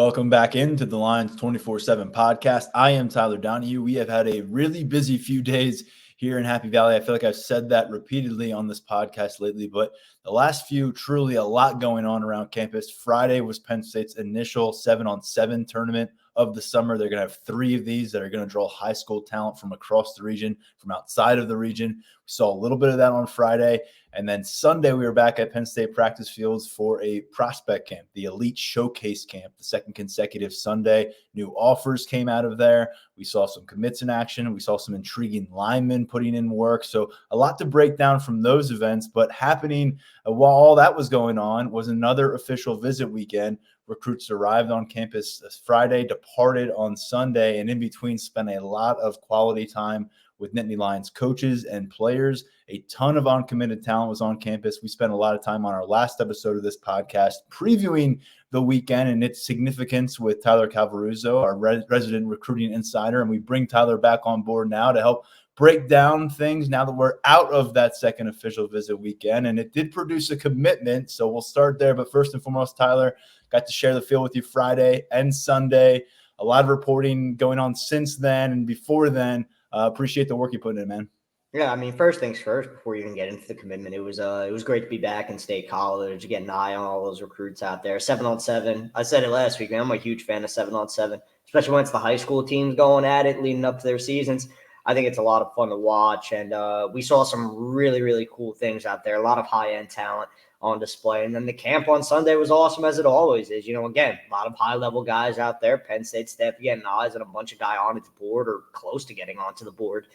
Welcome back into the Lions 24/7 podcast. I am Tyler Donahue. We have had a really busy few days here in Happy Valley. I feel like I've said that repeatedly on this podcast lately, but the last few, truly a lot going on around campus. Friday was Penn State's initial 7-on-7 tournament of the summer. They're going to have 3 of these that are going to draw high school talent from across the region, from outside of the region. We saw a little bit of that on Friday. And then Sunday, we were back at Penn State practice fields for a prospect camp, the Elite Showcase Camp, the second consecutive Sunday. New offers came out of there. We saw some commits in action. We saw some intriguing linemen putting in work. So a lot to break down from those events. But happening while all that was going on was another official visit weekend. Recruits arrived on campus this Friday, departed on Sunday, and in between spent a lot of quality time with Nittany Lions coaches and players. A ton of uncommitted talent was on campus. We spent a lot of time on our last episode of this podcast previewing the weekend and its significance with Tyler Calvaruzzo, our resident recruiting insider. And we bring Tyler back on board now to help break down things now that we're out of that second official visit weekend. And it did produce a commitment, so we'll start there. But first and foremost, Tyler, got to share the field with you Friday and Sunday. A lot of reporting going on since then and before then. Appreciate the work you put in, man. Yeah, I mean, first things first, before you even get into the commitment, it was great to be back in State College, get an eye on all those recruits out there. 7-on-7. I said it last week, man. I'm a huge fan of 7-on-7, especially when it's the high school teams going at it, leading up to their seasons. I think it's a lot of fun to watch, and we saw some really, really cool things out there. A lot of high-end talent on display, and then the camp on Sunday was awesome, as it always is. You know, again, a lot of high-level guys out there. Penn State staff getting eyes on a bunch of guys on its board or close to getting onto the board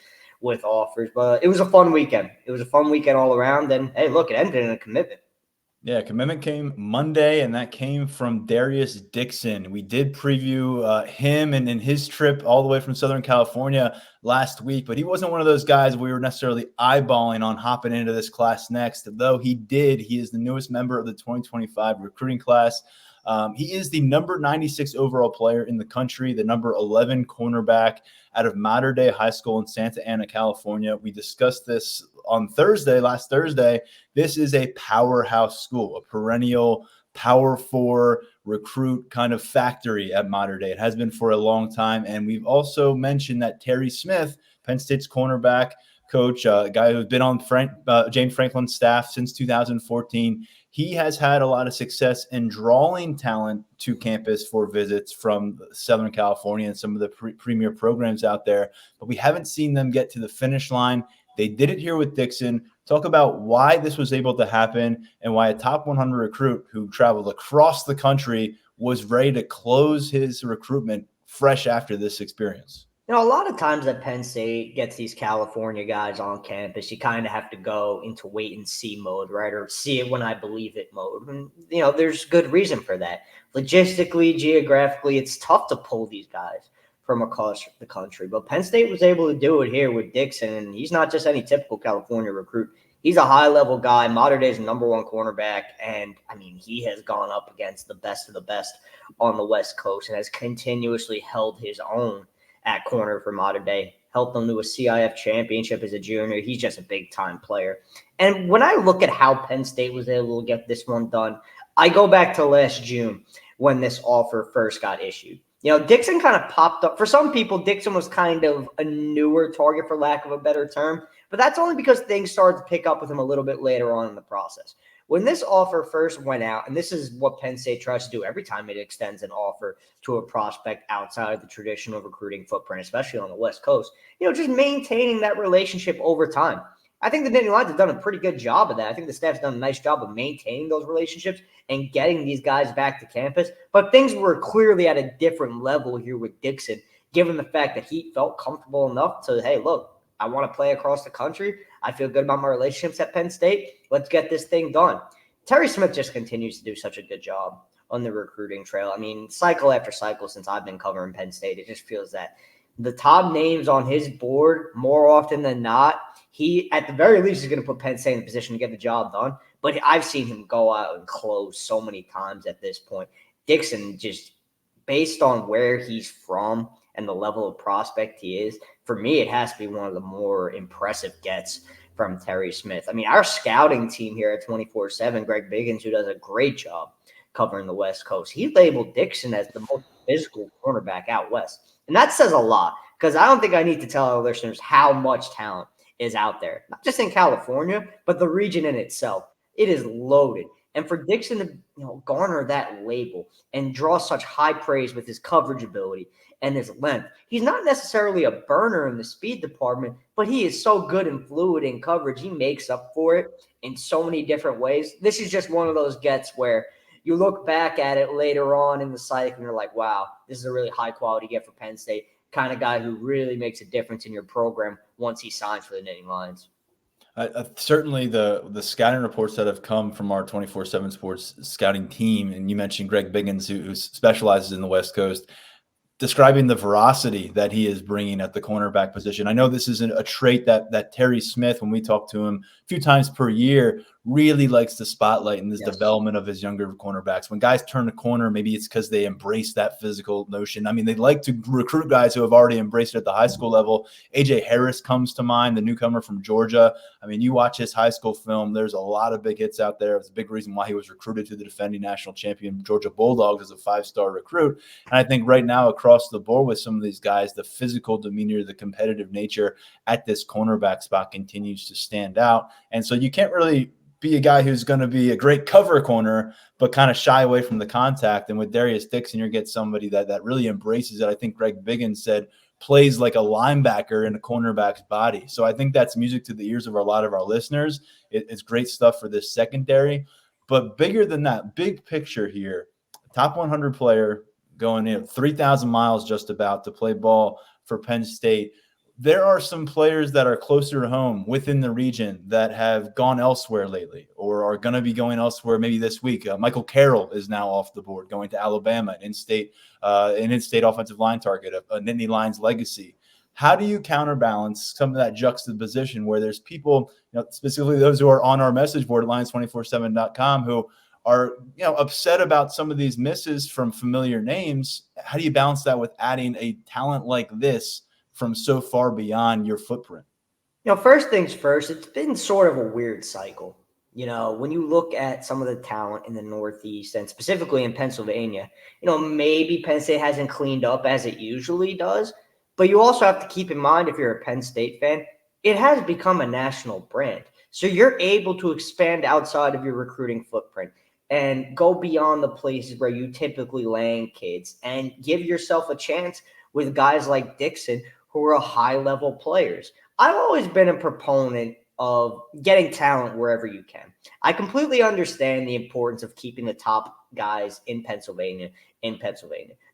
with offers. But it was a fun weekend. It was a fun weekend all around, and, hey, look, it ended in a commitment. Yeah, commitment came Monday, and that came from Darius Dixon. We did preview him and his trip all the way from Southern California last week, but he wasn't one of those guys we were necessarily eyeballing on hopping into this class next, though he did. He is the newest member of the 2025 recruiting class. He is the number 96 overall player in the country, the number 11 cornerback out of Mater Dei High School in Santa Ana, California. We discussed this on last Thursday. This is a powerhouse school, a perennial Power 4 recruit kind of factory at Mater Dei. It has been for a long time. And we've also mentioned that Terry Smith, Penn State's cornerback coach, a guy who's been on James Franklin's staff since 2014, he has had a lot of success in drawing talent to campus for visits from Southern California and some of the premier programs out there, but we haven't seen them get to the finish line. They did it here with Dixon. Talk about why this was able to happen and why a top 100 recruit who traveled across the country was ready to close his recruitment fresh after this experience. You know, a lot of times that Penn State gets these California guys on campus, you kind of have to go into wait and see mode, right? Or see it when I believe it mode. And, you know, there's good reason for that. Logistically, geographically, it's tough to pull these guys from across the country. But Penn State was able to do it here with Dixon. And he's not just any typical California recruit. He's a high-level guy. Mater Dei's number 1 cornerback. And, I mean, he has gone up against the best of the best on the West Coast and has continuously held his own at corner for Mater Dei, helped them to a CIF championship as a junior. He's just a big-time player. And when I look at how Penn State was able to get this one done, I go back to last June when this offer first got issued. You know, Dixon kind of popped up. For some people, Dixon was kind of a newer target, for lack of a better term, but that's only because things started to pick up with him a little bit later on in the process. When this offer first went out, and this is what Penn State tries to do every time it extends an offer to a prospect outside of the traditional recruiting footprint, especially on the West Coast, you know, just maintaining that relationship over time. I think the Nittany Lions have done a pretty good job of that. I think the staff's done a nice job of maintaining those relationships and getting these guys back to campus. But things were clearly at a different level here with Dixon, given the fact that he felt comfortable enough to, hey, look, I want to play across the country. I feel good about my relationships at Penn State. Let's get this thing done. Terry Smith just continues to do such a good job on the recruiting trail. I mean, cycle after cycle since I've been covering Penn State, it just feels that the top names on his board, more often than not, he, at the very least, is going to put Penn State in the position to get the job done. But I've seen him go out and close so many times at this point. Dixon, just based on where he's from and the level of prospect he is, for me, it has to be one of the more impressive gets from Terry Smith. I mean, our scouting team here at 24/7, Greg Biggins, who does a great job covering the West Coast. He labeled Dixon as the most physical cornerback out west. And that says a lot, because I don't think I need to tell our listeners how much talent is out there, not just in California, but the region in itself. It is loaded. And for Dixon to garner that label and draw such high praise with his coverage ability and his length, he's not necessarily a burner in the speed department, but he is so good and fluid in coverage. He makes up for it in so many different ways. This is just one of those gets where you look back at it later on in the cycle and you're like, wow, this is a really high quality get for Penn State, kind of guy who really makes a difference in your program once he signs for the Nittany Lions. Certainly the scouting reports that have come from our 24/7 Sports scouting team, and you mentioned Greg Biggins, who specializes in the West Coast, describing the veracity that he is bringing at the cornerback position. I know this is a trait that Terry Smith, when we talk to him a few times per year, really likes to spotlight in this development of his younger cornerbacks. When guys turn the corner, maybe it's because they embrace that physical notion. I mean, they like to recruit guys who have already embraced it at the high school level. A.J. Harris comes to mind, the newcomer from Georgia. I mean, you watch his high school film, there's a lot of big hits out there. It's a big reason why he was recruited to the defending national champion Georgia Bulldogs as a 5-star recruit. And I think right now across the board with some of these guys, the physical demeanor, the competitive nature at this cornerback spot continues to stand out. And so you can't really be a guy who's going to be a great cover corner, but kind of shy away from the contact. And with Darius Dixon, you get somebody that really embraces it. I think Greg Biggins said plays like a linebacker in a cornerback's body. So I think that's music to the ears of a lot of our listeners. It's great stuff for this secondary. But bigger than that, big picture here, top 100 player going in 3,000 miles just about to play ball for Penn State. There are some players that are closer to home within the region that have gone elsewhere lately or are going to be going elsewhere maybe this week. Michael Carroll is now off the board, going to Alabama, an in-state offensive line target, a Nittany Lions legacy. How do you counterbalance some of that juxtaposition where there's people, specifically those who are on our message board at Lions247.com, who are upset about some of these misses from familiar names? How do you balance that with adding a talent like this from so far beyond your footprint? First things first, it's been sort of a weird cycle. When you look at some of the talent in the Northeast and specifically in Pennsylvania, maybe Penn State hasn't cleaned up as it usually does, but you also have to keep in mind, if you're a Penn State fan, it has become a national brand. So you're able to expand outside of your recruiting footprint and go beyond the places where you typically land kids and give yourself a chance with guys like Dixon, who are high-level players. I've always been a proponent of getting talent wherever you can. I completely understand the importance of keeping the top guys in Pennsylvania.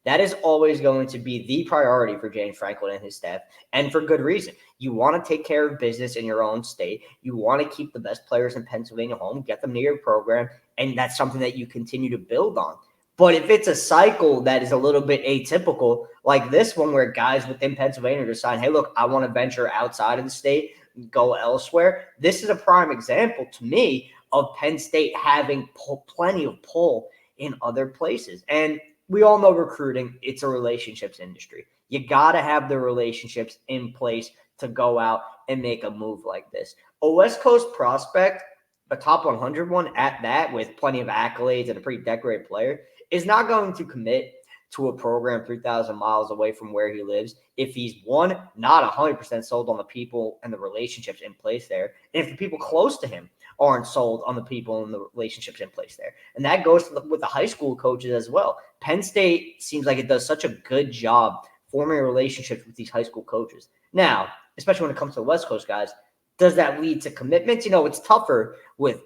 That is always going to be the priority for James Franklin and his staff, and for good reason. You want to take care of business in your own state. You want to keep the best players in Pennsylvania home, get them near your program, and that's something that you continue to build on. But if it's a cycle that is a little bit atypical, like this one where guys within Pennsylvania decide, hey, look, I want to venture outside of the state, go elsewhere, this is a prime example to me of Penn State having plenty of pull in other places. And we all know recruiting, it's a relationships industry. You got to have the relationships in place to go out and make a move like this. A West Coast prospect, a top 100 one at that, with plenty of accolades and a pretty decorated player, is not going to commit to a program 3,000 miles away from where he lives if he's, one, not 100% sold on the people and the relationships in place there, and if the people close to him aren't sold on the people and the relationships in place there. And that goes with the high school coaches as well. Penn State seems like it does such a good job forming relationships with these high school coaches. Now, especially when it comes to the West Coast guys, does that lead to commitments? It's tougher with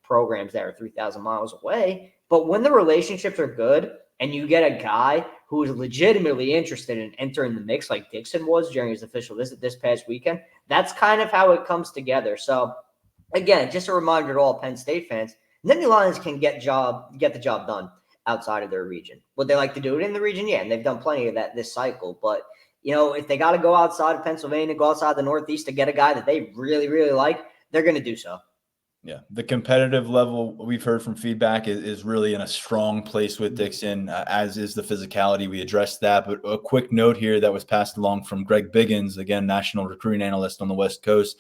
programs that are 3,000 miles away. But when the relationships are good and you get a guy who is legitimately interested in entering the mix like Dixon was during his official visit this past weekend, that's kind of how it comes together. So, again, just a reminder to all Penn State fans, Nittany Lions can get the job done outside of their region. Would they like to do it in the region? Yeah, and they've done plenty of that this cycle. But, if they got to go outside of Pennsylvania, go outside the Northeast to get a guy that they really, really like, they're going to do so. Yeah, the competitive level we've heard from feedback is really in a strong place with Dixon, as is the physicality. We addressed that. But a quick note here that was passed along from Greg Biggins, again, national recruiting analyst on the West Coast.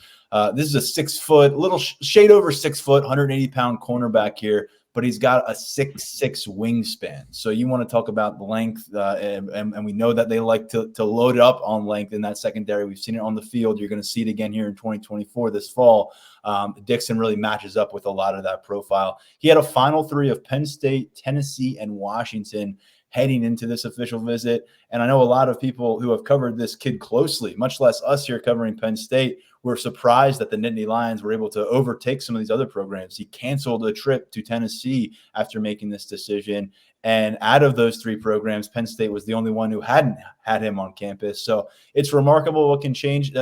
This is a 6 foot, little shade over 6 foot, 180-pound cornerback here, but he's got a 6'6" wingspan. So you want to talk about the length, and we know that they like to load up on length in that secondary. We've seen it on the field. You're going to see it again here in 2024 this fall. Dixon really matches up with a lot of that profile. He had a final three of Penn State, Tennessee, and Washington heading into this official visit. And I know a lot of people who have covered this kid closely, much less us here covering Penn State, were surprised that the Nittany Lions were able to overtake some of these other programs. He canceled a trip to Tennessee after making this decision. And out of those three programs, Penn State was the only one who hadn't had him on campus. So it's remarkable what can change.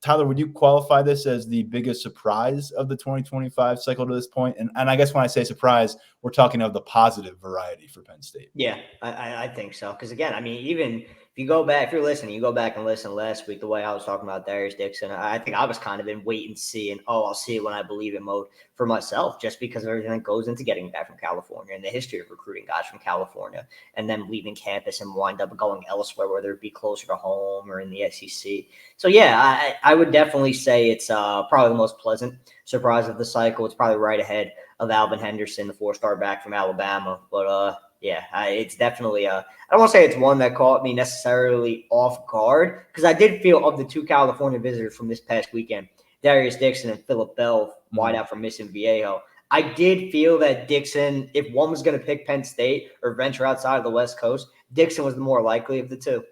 Tyler, would you qualify this as the biggest surprise of the 2025 cycle to this point? And I guess when I say surprise, we're talking of the positive variety for Penn State. Yeah, I think so. Because again, I mean, even if you go back, if you're listening, you go back and listen last week, the way I was talking about Darius Dixon, I think I was kind of in wait and see and, I'll see it when I believe it mode for myself, just because of everything that goes into getting back from California and the history of recruiting guys from California and then leaving campus and wind up going elsewhere, whether it be closer to home or in the SEC. So, yeah, I would definitely say it's probably the most pleasant surprise of the cycle. It's probably right ahead of Alvin Henderson, the 4-star back from Alabama. But, yeah, it's definitely I don't want to say it's one that caught me necessarily off guard, because I did feel of the two California visitors from this past weekend, Daryus Dixon and Phillip Bell, wide out from Mission Viejo. I did feel that Dixon, if one was going to pick Penn State or venture outside of the West Coast, Dixon was the more likely of the two.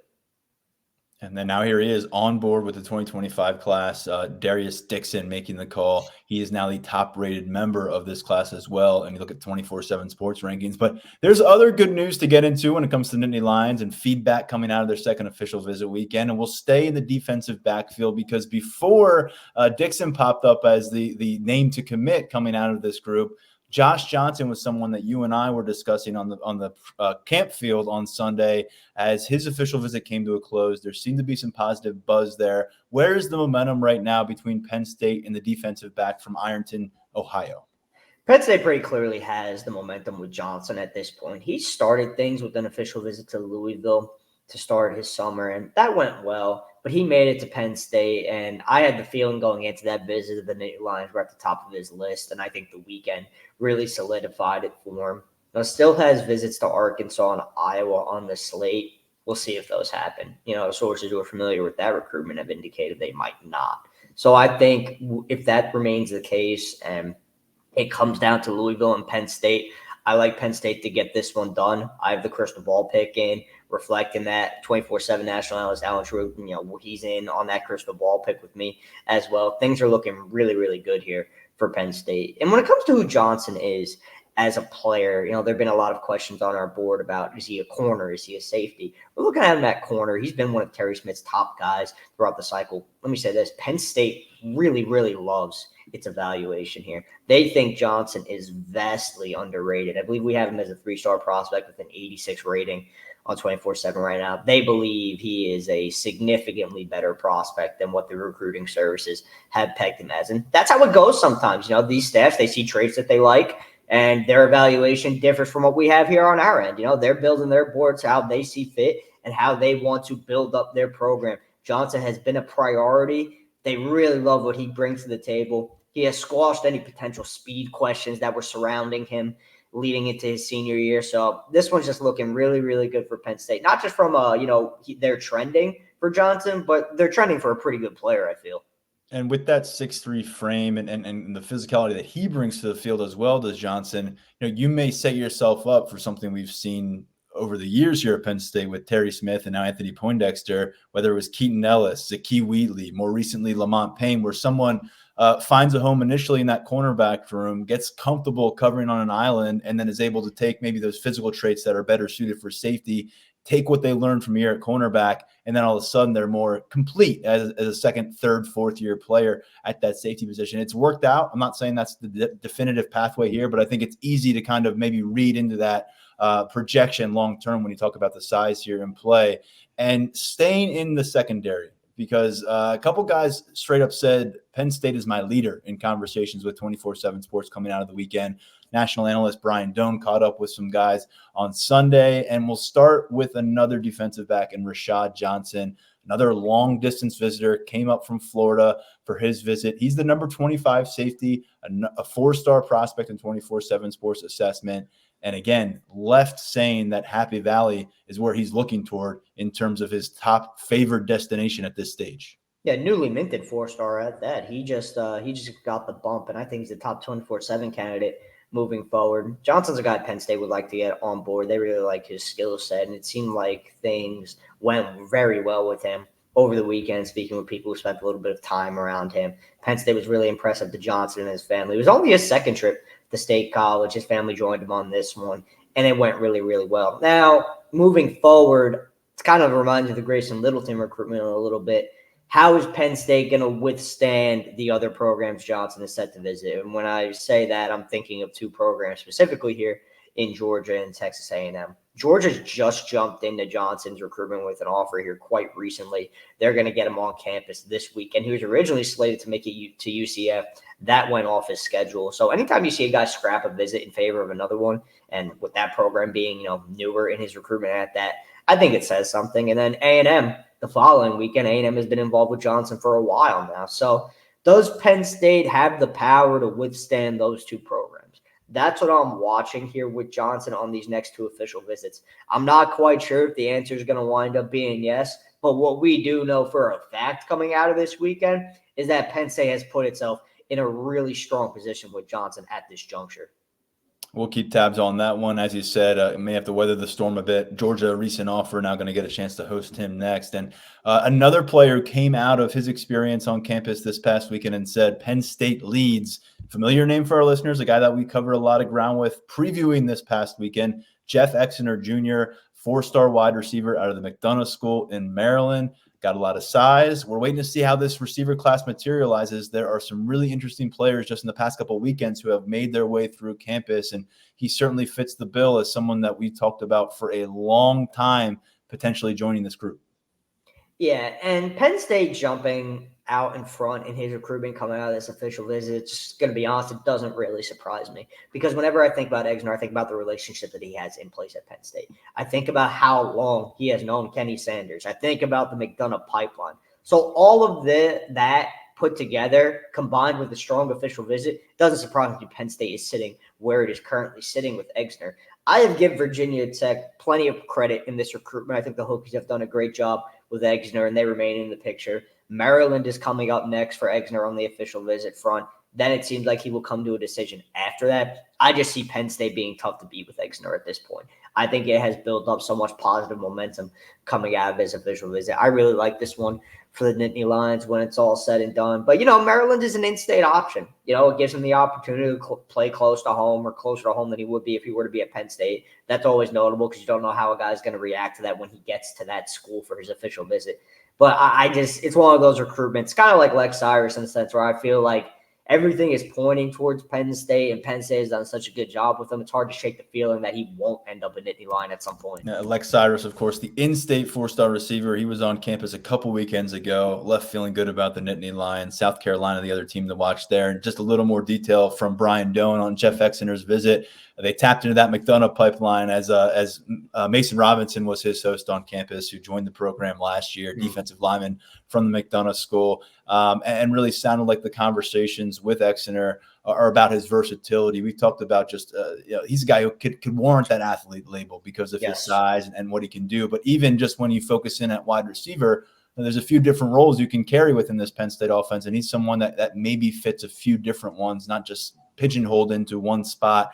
And then now here he is on board with the 2025 class, Darius Dixon making the call. He is now the top-rated member of this class as well. And you look at 24/7 sports rankings. But there's other good news to get into when it comes to Nittany Lions and feedback coming out of their second official visit weekend. And we'll stay in the defensive backfield, because before Dixon popped up as the name to commit coming out of this group, Josh Johnson was someone that you and I were discussing on the camp field on Sunday as his official visit came to a close. There seemed to be some positive buzz there. Where is the momentum right now between Penn State and the defensive back from Ironton, Ohio? Penn State pretty clearly has the momentum with Johnson at this point. He started things with an official visit to Louisville to start his summer, and that went well. But he made it to Penn State, and I had the feeling going into that visit that the Nittany Lions were at the top of his list, and I think the weekend really solidified it for him. Now, still has visits to Arkansas and Iowa on the slate. We'll see if those happen. Sources who are familiar with that recruitment have indicated they might not. So I think if that remains the case and it comes down to Louisville and Penn State, I like Penn State to get this one done. I have the crystal ball pick in, reflecting that 24/7 national analyst Alan True, he's in on that crystal ball pick with me as well. Things are looking really, really good here for Penn State. And when it comes to who Johnson is as a player, there have been a lot of questions on our board about, is he a corner? Is he a safety? We're looking at him at corner. He's been one of Terry Smith's top guys throughout the cycle. Let me say this. Penn State really, really loves its evaluation here. They think Johnson is vastly underrated. I believe we have him as a 3-star prospect with an 86 rating on 24/7 right now. They believe he is a significantly better prospect than what the recruiting services have pegged him as. And that's how it goes sometimes. These staffs, they see traits that they like, and their evaluation differs from what we have here on our end. They're building their boards how they see fit and how they want to build up their program. Johnson has been a priority. They really love what he brings to the table. He has squashed any potential speed questions that were surrounding him leading into his senior year. So this one's just looking really, really good for Penn State. Not just from, they're trending for Johnson, but they're trending for a pretty good player, I feel. And with that 6'3" frame and the physicality that he brings to the field as well does Johnson, you may set yourself up for something we've seen over the years here at Penn State with Terry Smith and now Anthony Poindexter, whether it was Keaton Ellis, Zakee Wheatley, more recently Lamont Payne, where someone finds a home initially in that cornerback room, gets comfortable covering on an island, and then is able to take maybe those physical traits that are better suited for safety, take what they learned from here at cornerback, and then all of a sudden they're more complete as a second, third, fourth-year player at that safety position. It's worked out. I'm not saying that's the definitive pathway here, but I think it's easy to kind of maybe read into that projection long-term when you talk about the size here in play. And staying in the secondary, because a couple guys straight up said Penn State is my leader in conversations with 24/7 Sports coming out of the weekend. national analyst Brian Doan caught up with some guys on Sunday, and we'll start with another defensive back in Rashad Johnson. Another long-distance visitor came up from Florida for his visit. He's the number 25 safety, a four-star prospect in 24/7 Sports Assessment. And again, left saying that Happy Valley is where he's looking toward in terms of his top favored destination at this stage. Yeah, newly minted 4-star at that. He just got the bump, and I think he's a top 24/7 candidate moving forward. Johnson's a guy Penn State would like to get on board. They really like his skill set, and it seemed like things went very well with him over the weekend, speaking with people who spent a little bit of time around him. Penn State was really impressive to Johnson and his family. It was only his second trip to State College. His family joined him on this one, and it went really, really well. Now, moving forward, it's kind of reminds me of the Grayson Littleton recruitment a little bit. How is Penn State going to withstand the other programs Johnson is set to visit? And when I say that, I'm thinking of two programs specifically here in Georgia and Texas A&M. Georgia's just jumped into Johnson's recruitment with an offer here quite recently. They're going to get him on campus this week. And he was originally slated to make it to UCF. That went off his schedule. So anytime you see a guy scrap a visit in favor of another one, and with that program being, newer in his recruitment at that, I think it says something. And then A&M, the following weekend, A&M has been involved with Johnson for a while now. So does Penn State have the power to withstand those two programs? That's what I'm watching here with Johnson on these next two official visits. I'm not quite sure if the answer is going to wind up being yes, but what we do know for a fact coming out of this weekend is that Penn State has put itself in a really strong position with Johnson at this juncture. We'll keep tabs on that one. As you said, may have to weather the storm a bit. Georgia, a recent offer, now going to get a chance to host him next. And another player came out of his experience on campus this past weekend and said Penn State leads. Familiar name for our listeners, a guy that we covered a lot of ground with previewing this past weekend, Jeff Exner Jr., 4-star wide receiver out of the McDonough School in Maryland. Got a lot of size. We're waiting to see how this receiver class materializes. There are some really interesting players just in the past couple of weekends who have made their way through campus, and he certainly fits the bill as someone that we talked about for a long time, potentially joining this group. Yeah, and Penn State jumping out in front in his recruitment coming out of this official visit, just going to be honest, it doesn't really surprise me. Because whenever I think about Exner, I think about the relationship that he has in place at Penn State. I think about how long he has known Kenny Sanders. I think about the McDonough pipeline. So all of that put together, combined with the strong official visit, doesn't surprise me Penn State is sitting where it is currently sitting with Exner. I have given Virginia Tech plenty of credit in this recruitment. I think the Hokies have done a great job with Exner, and they remain in the picture. Maryland is coming up next for Exner on the official visit front. Then it seems like he will come to a decision after that. I just see Penn State being tough to beat with Exner at this point. I think it has built up so much positive momentum coming out of his official visit. I really like this one for the Nittany Lions when it's all said and done. But, Maryland is an in-state option. It gives him the opportunity to play close to home or closer to home than he would be if he were to be at Penn State. That's always notable because you don't know how a guy's going to react to that when he gets to that school for his official visit. But it's one of those recruitments, kind of like Lex Cyrus in the sense where I feel like everything is pointing towards Penn State, and Penn State has done such a good job with him. It's hard to shake the feeling that he won't end up a Nittany Lion at some point. Lex Cyrus, of course, the in-state 4-star receiver. He was on campus a couple weekends ago, left feeling good about the Nittany Lions. South Carolina, the other team to watch there. And just a little more detail from Brian Doan on Jeff Exner's visit. They tapped into that McDonough pipeline as Mason Robinson was his host on campus, who joined the program last year, defensive lineman from the McDonough School, and really sounded like the conversations with Exner are about his versatility. We've talked about just he's a guy who could warrant that athlete label because of his size and what he can do. But even just when you focus in at wide receiver, there's a few different roles you can carry within this Penn State offense, and he's someone that maybe fits a few different ones, not just pigeonholed into one spot.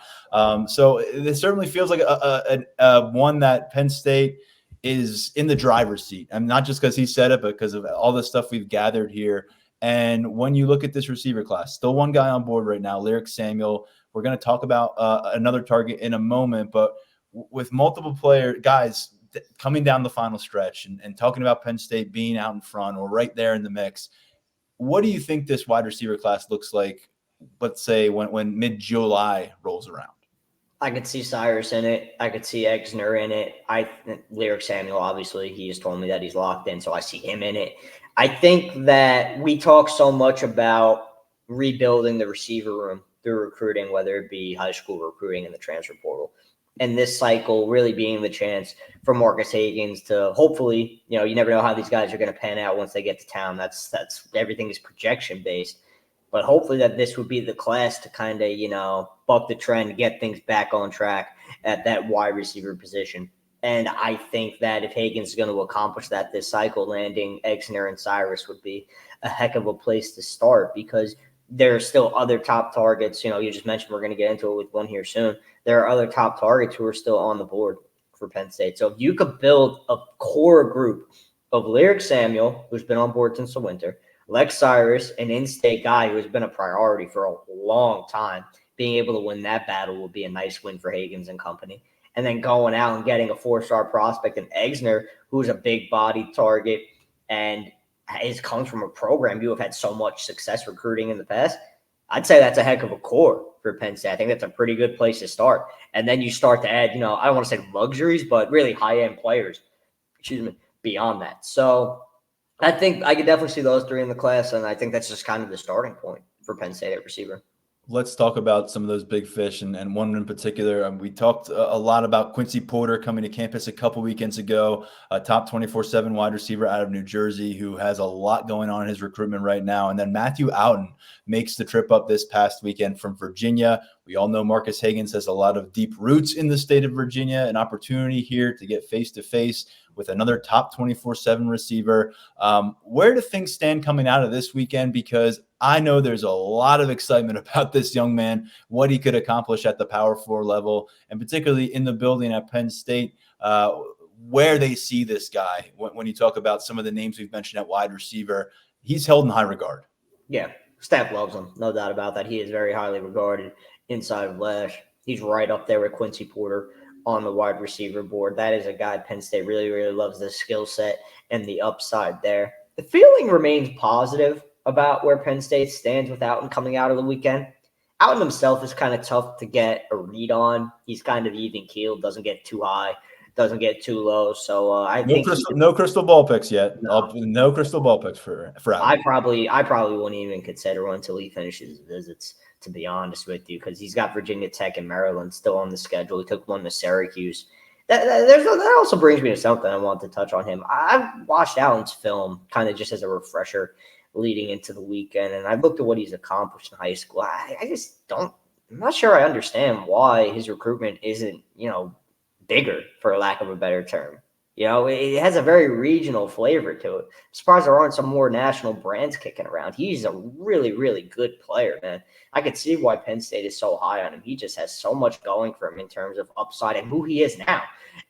So it certainly feels like a one that Penn State is in the driver's seat. And not just because he said it, but because of all the stuff we've gathered here. And when you look at this receiver class, still one guy on board right now, Lyric Samuel. We're going to talk about another target in a moment, but with multiple guys coming down the final stretch and talking about Penn State being out in front or right there in the mix, what do you think this wide receiver class looks like, let's say, when mid-July rolls around? I could see Cyrus in it. I could see Exner in it. Lyric Samuel, obviously, he has told me that he's locked in, so I see him in it. I think that we talk so much about rebuilding the receiver room through recruiting, whether it be high school recruiting in the transfer portal. And this cycle really being the chance for Marcus Hagins to hopefully, you never know how these guys are going to pan out once they get to town. That's everything is projection based. But hopefully that this would be the class to kind of, buck the trend, get things back on track at that wide receiver position. And I think that if Hagins is going to accomplish that this cycle, landing Exner and Cyrus would be a heck of a place to start, because there are still other top targets. You just mentioned we're going to get into it with one here soon. There are other top targets who are still on the board for Penn State. So if you could build a core group of Lyric Samuel, who's been on board since the winter, Lex Cyrus, an in-state guy who has been a priority for a long time, being able to win that battle will be a nice win for Hagins and company. And then going out and getting a 4-star prospect in Exner, who's a big body target and comes from a program you have had so much success recruiting in the past, I'd say that's a heck of a core for Penn State. I think that's a pretty good place to start. And then you start to add, I don't want to say luxuries, but really high-end players, beyond that. So I think I could definitely see those three in the class, and I think that's just kind of the starting point for Penn State at receiver. Let's talk about some of those big fish and one in particular. We talked a lot about Quincy Porter coming to campus a couple weekends ago, a top 24/7 wide receiver out of New Jersey who has a lot going on in his recruitment right now. And then Matthew Outten makes the trip up this past weekend from Virginia. We all know Marcus Hagins has a lot of deep roots in the state of Virginia, an opportunity here to get face-to-face with another top 24/7 receiver. Where do things stand coming out of this weekend? Because I know there's a lot of excitement about this young man, what he could accomplish at the Power 4 level, and particularly in the building at Penn State, where they see this guy. When you talk about some of the names we've mentioned at wide receiver, he's held in high regard. Yeah, staff loves him, no doubt about that. He is very highly regarded inside of Lash. He's right up there with Quincy Porter on the wide receiver board. That is a guy Penn State really, really loves, the skill set and the upside there. The feeling remains positive about where Penn State stands with Outten coming out of the weekend. Outten himself is kind of tough to get a read on. He's kind of even keeled, doesn't get too high, doesn't get too low. So I think no crystal ball picks yet. No crystal ball picks for Outten. I probably wouldn't even consider one until he finishes his visits, to be honest with you, because he's got Virginia Tech and Maryland still on the schedule. He took one to Syracuse. That also brings me to something I want to touch on him. I've watched Outen's film kind of just as a refresher leading into the weekend, and I've looked at what he's accomplished in high school. I'm not sure I understand why his recruitment isn't, bigger, for lack of a better term. It has a very regional flavor to it. I'm surprised there aren't some more national brands kicking around. He's a really, really good player, man. I could see why Penn State is so high on him. He just has so much going for him in terms of upside and who he is now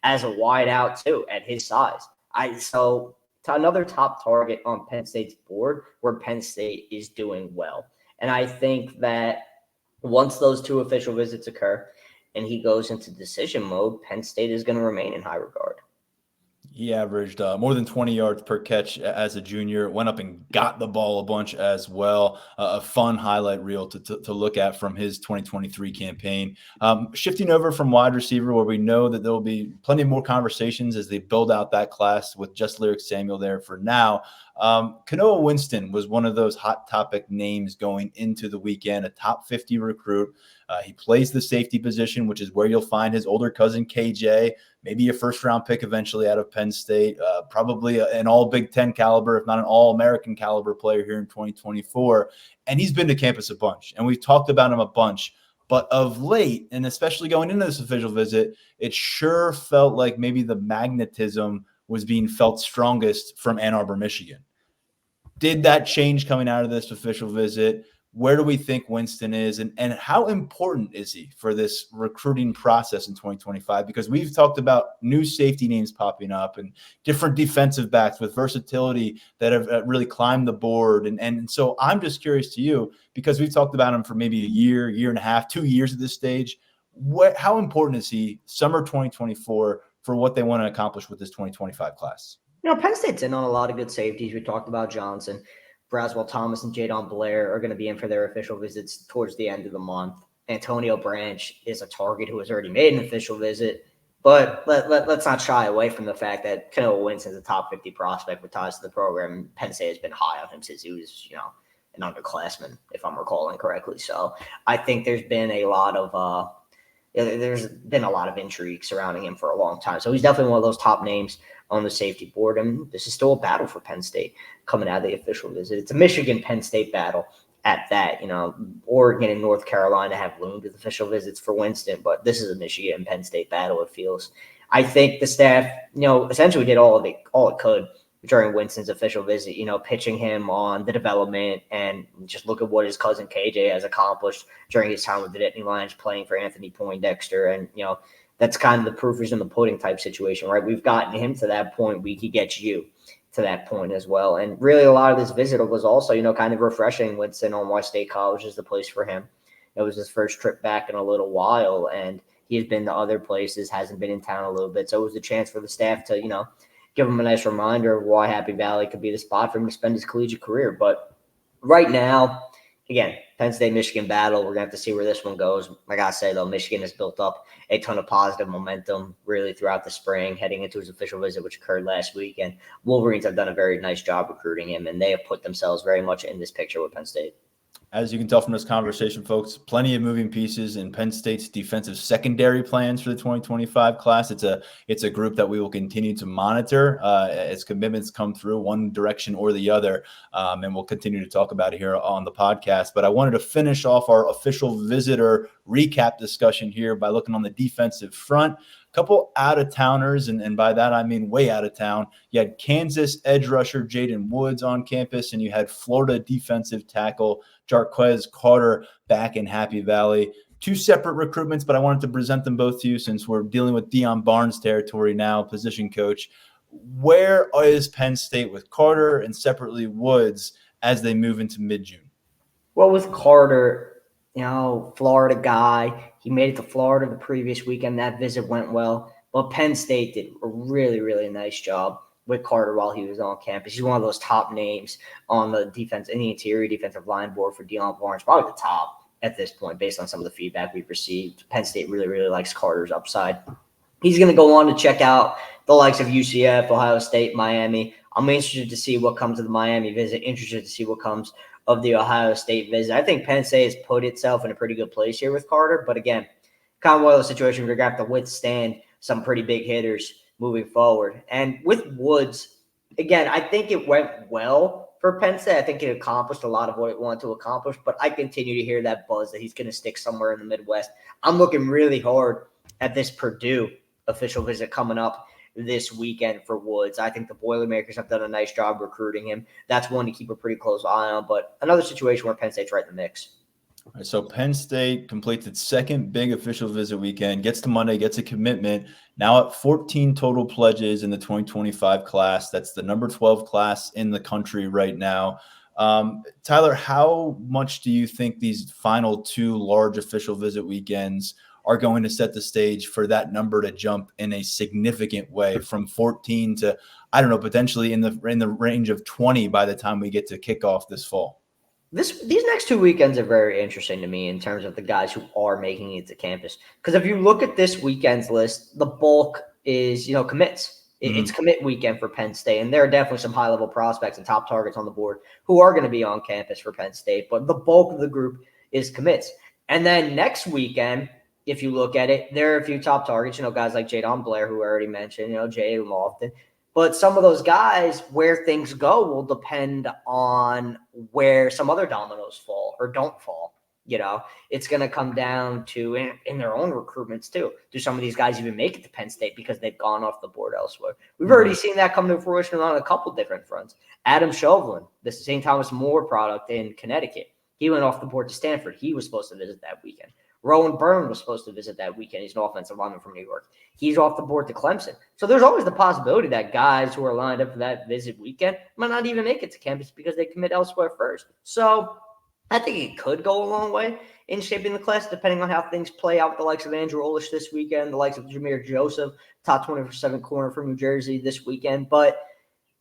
as a wide out too at his size. So to another top target on Penn State's board where Penn State is doing well. And I think that once those two official visits occur and he goes into decision mode, Penn State is going to remain in high regard. He averaged more than 20 yards per catch as a junior, went up and got the ball a bunch as well. A fun highlight reel to look at from his 2023 campaign. Shifting over from wide receiver, where we know that there will be plenty more conversations as they build out that class with just Lyric Samuel there for now. Kanoa Winston was one of those hot topic names going into the weekend, a top 50 recruit. He plays the safety position, which is where you'll find his older cousin, KJ, maybe a first-round pick eventually out of Penn State, probably an all Big Ten caliber, if not an all-American caliber player here in 2024. And he's been to campus a bunch, and we've talked about him a bunch. But of late, and especially going into this official visit, it sure felt like maybe the magnetism was being felt strongest from Ann Arbor, Michigan. Did that change coming out of this official visit? Where do we think Winston is, and how important is he for this recruiting process in 2025? Because we've talked about new safety names popping up and different defensive backs with versatility that have really climbed the board. And so I'm just curious to you, because we've talked about him for maybe a year and a half, 2 years at this stage. How important is he summer 2024 for what they want to accomplish with this 2025 class? Penn State's in on a lot of good safeties. We talked about Johnson. Braswell Thomas and Jadon Blair are going to be in for their official visits towards the end of the month. Antonio Branch is a target who has already made an official visit. But let's not shy away from the fact that Kanoa Winston is a top 50 prospect with ties to the program. Penn State has been high on him since he was, an underclassman, if I'm recalling correctly. So I think there's been a lot of intrigue surrounding him for a long time. So he's definitely one of those top names on the safety board. And this is still a battle for Penn State coming out of the official visit. It's a Michigan-Penn State battle at that. Oregon and North Carolina have loomed with official visits for Winston, but this is a Michigan and Penn State battle, it feels. I think the staff, essentially did all it could during Winston's official visit, pitching him on the development, and just look at what his cousin KJ has accomplished during his time with the Nittany Lions playing for Anthony Poindexter. And, that's kind of the proof is in the pudding type situation, right? We've gotten him to that point. We could get you to that point as well. And really a lot of this visit was also, kind of refreshing Winston on why State College is the place for him. It was his first trip back in a little while, and he has been to other places, hasn't been in town a little bit. So it was a chance for the staff to, give him a nice reminder of why Happy Valley could be the spot for him to spend his collegiate career. But right now, again, Penn State-Michigan battle. We're going to have to see where this one goes. I got to say, though, Michigan has built up a ton of positive momentum really throughout the spring, heading into his official visit, which occurred last week. And Wolverines have done a very nice job recruiting him, and they have put themselves very much in this picture with Penn State. As you can tell from this conversation, folks, plenty of moving pieces in Penn State's defensive secondary plans for the 2025 class. It's a group that we will continue to monitor as commitments come through one direction or the other, and we'll continue to talk about it here on the podcast. But I wanted to finish off our official visitor recap discussion here by looking on the defensive front. Couple out-of-towners, and by that I mean way out of town. You had Kansas edge rusher Jaden Woods on campus, and you had Florida defensive tackle Jarquez Carter back in Happy Valley. Two separate recruitments, but I wanted to present them both to you since we're dealing with Deion Barnes territory now, position coach. Where is Penn State with Carter and separately Woods as they move into mid-June? Well, with Carter, Florida guy. He made it to Florida the previous weekend. That visit went well. But Penn State did a really, really nice job with Carter while he was on campus. He's one of those top names on the defense, in the interior defensive line board for Deion Barnes, probably the top at this point based on some of the feedback we've received. Penn State really, really likes Carter's upside. He's going to go on to check out the likes of UCF, Ohio State, Miami. I'm interested to see what comes of the Miami visit, interested to see what comes of the Ohio State visit. I think Penn State has put itself in a pretty good place here with Carter. But again, kind of one of those situations where you're going to have to withstand some pretty big hitters moving forward. And with Woods, again, I think it went well for Penn State. I think it accomplished a lot of what it wanted to accomplish. But I continue to hear that buzz that he's going to stick somewhere in the Midwest. I'm looking really hard at this Purdue official visit coming up this weekend for Woods. I think the Boilermakers have done a nice job recruiting him. That's one to keep a pretty close eye on, but another situation where Penn State's right in the mix. All right, so Penn State completes its second big official visit weekend, gets to Monday, gets a commitment, now at 14 total pledges in the 2025 class. That's the number 12 class in the country right now. Tyler, how much do you think these final two large official visit weekends are going to set the stage for that number to jump in a significant way from 14 to, I don't know, potentially in the range of 20 by the time we get to kickoff this fall? These next 2 weekends are very interesting to me in terms of the guys who are making it to campus. Because if you look at this weekend's list, the bulk is, commits. It's commit weekend for Penn State, and there are definitely some high-level prospects and top targets on the board who are going to be on campus for Penn State, but the bulk of the group is commits. And then next weekend, if you look at it, there are a few top targets, guys like Jadon Blair, who I already mentioned, Jay Lofton. But some of those guys, where things go will depend on where some other dominoes fall or don't fall. It's going to come down to in their own recruitments too. Do some of these guys even make it to Penn State because they've gone off the board elsewhere? We've already seen that come to fruition on a couple different fronts. Adam Chauvelin, the St. Thomas More product in Connecticut, he went off the board to Stanford. He was supposed to visit that weekend. Rowan Byrne was supposed to visit that weekend. He's an offensive lineman from New York. He's off the board to Clemson. So there's always the possibility that guys who are lined up for that visit weekend might not even make it to campus because they commit elsewhere first. So I think it could go a long way in shaping the class, depending on how things play out with the likes of Andrew Olish this weekend, the likes of Jameer Joseph, top 24/7 corner from New Jersey this weekend. But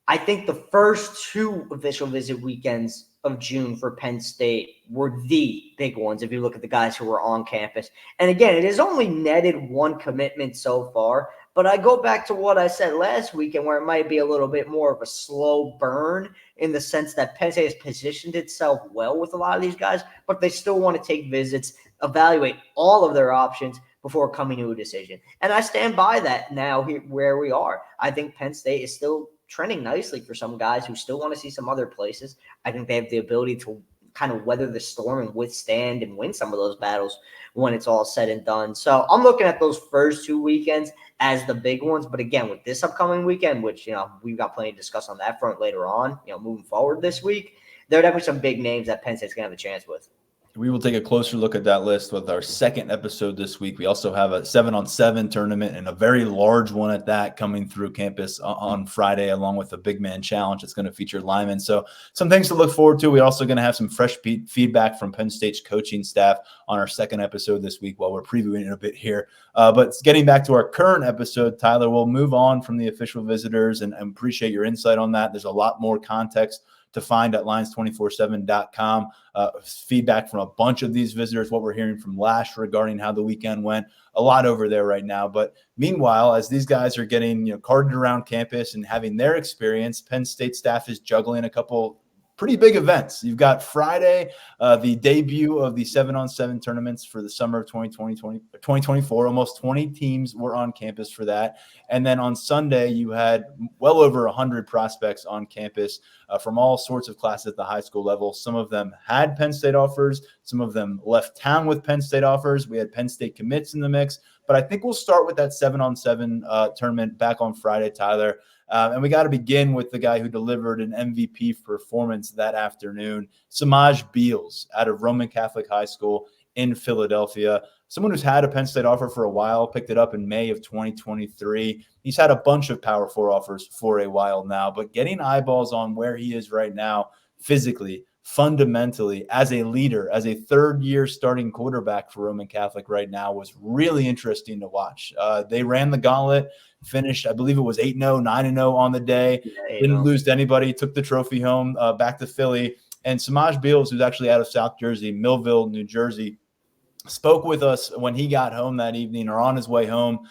I think the first two official visit weekends of June for Penn State were the big ones if you look at the guys who were on campus. And again, it has only netted one commitment so far, But I go back to what I said last weekend, where it might be a little bit more of a slow burn in the sense that Penn State has positioned itself well with a lot of these guys, but they still want to take visits, evaluate all of their options before coming to a decision. And I stand by that now here where we are. I think Penn State is still trending nicely for some guys who still want to see some other places. I think they have the ability to kind of weather the storm and withstand and win some of those battles when it's all said and done. So I'm looking at those first 2 weekends as the big ones. But again, with this upcoming weekend, which, we've got plenty to discuss on that front later on, moving forward this week, there are definitely some big names that Penn State's going to have a chance with. We will take a closer look at that list with our second episode this week. We also have a 7-on-7 tournament and a very large one at that coming through campus on Friday, along with a big man challenge that's going to feature linemen. So some things to look forward to. We're also going to have some fresh feedback from Penn State's coaching staff on our second episode this week while we're previewing it a bit here. But getting back to our current episode, Tyler, we'll move on from the official visitors and appreciate your insight on that. There's a lot more context to find at lions247.com. Feedback from a bunch of these visitors, what we're hearing from Lash regarding how the weekend went, a lot over there right now. But meanwhile, as these guys are getting carted around campus and having their experience, Penn State staff is juggling a couple pretty big events. You've got Friday, the debut of the 7-on-7 tournaments for the summer of 2024. Almost 20 teams were on campus for that. And then on Sunday, you had well over 100 prospects on campus from all sorts of classes at the high school level. Some of them had Penn State offers. Some of them left town with Penn State offers. We had Penn State commits in the mix. But I think we'll start with that 7-on-7 tournament back on Friday, Tyler. And we got to begin with the guy who delivered an MVP performance that afternoon, Samaj Beals out of Roman Catholic High School in Philadelphia. Someone who's had a Penn State offer for a while, picked it up in May of 2023. He's had a bunch of Power 4 offers for a while now, but getting eyeballs on where he is right now physically, fundamentally, as a leader, as a third-year starting quarterback for Roman Catholic right now was really interesting to watch. They ran the gauntlet, finished, I believe it was 8-0, 9-0 on the day. Didn't lose to anybody, took the trophy home back to Philly. And Samaj Beals, who's actually out of South Jersey, Millville, New Jersey, spoke with us when he got home that evening or on his way home,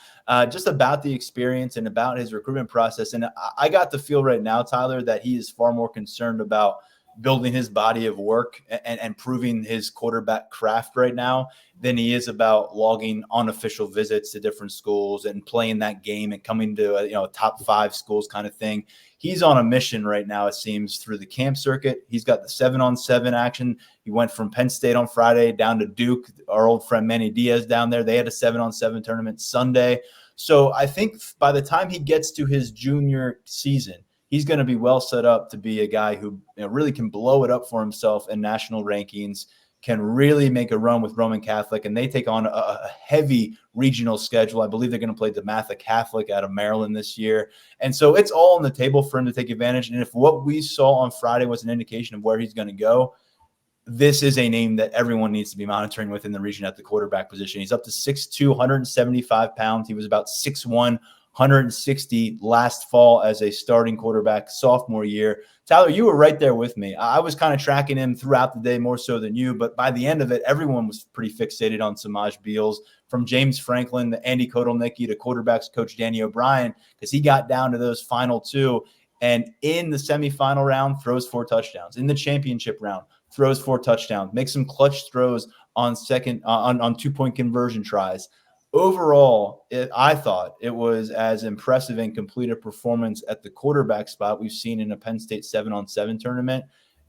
just about the experience and about his recruitment process. And I got the feel right now, Tyler, that he is far more concerned about building his body of work and proving his quarterback craft right now than he is about logging unofficial visits to different schools and playing that game and coming to a top 5 schools kind of thing. He's on a mission right now, it seems, through the camp circuit. He's got the 7-on-7 action. He went from Penn State on Friday down to Duke, our old friend Manny Diaz down there. They had a 7-on-7 tournament Sunday. So I think by the time he gets to his junior season, he's going to be well set up to be a guy who really can blow it up for himself in national rankings, can really make a run with Roman Catholic, and they take on a heavy regional schedule. I believe they're going to play DeMatha Catholic out of Maryland this year. And so it's all on the table for him to take advantage. And if what we saw on Friday was an indication of where he's going to go, this is a name that everyone needs to be monitoring within the region at the quarterback position. He's up to 6'2", 175 pounds. He was about 6'1", 160 last fall as a starting quarterback sophomore year. Tyler, you were right there with me. I was kind of tracking him throughout the day more so than you, but by the end of it, everyone was pretty fixated on Samaj Beals, from James Franklin to Andy Kotelnicki to quarterbacks coach Danny O'Brien, because he got down to those final 2. And in the semifinal round, throws 4 touchdowns. In the championship round, throws 4 touchdowns, makes some clutch throws on on 2-point conversion tries. Overall, I thought it was as impressive and complete a performance at the quarterback spot we've seen in a Penn State 7-on-7 tournament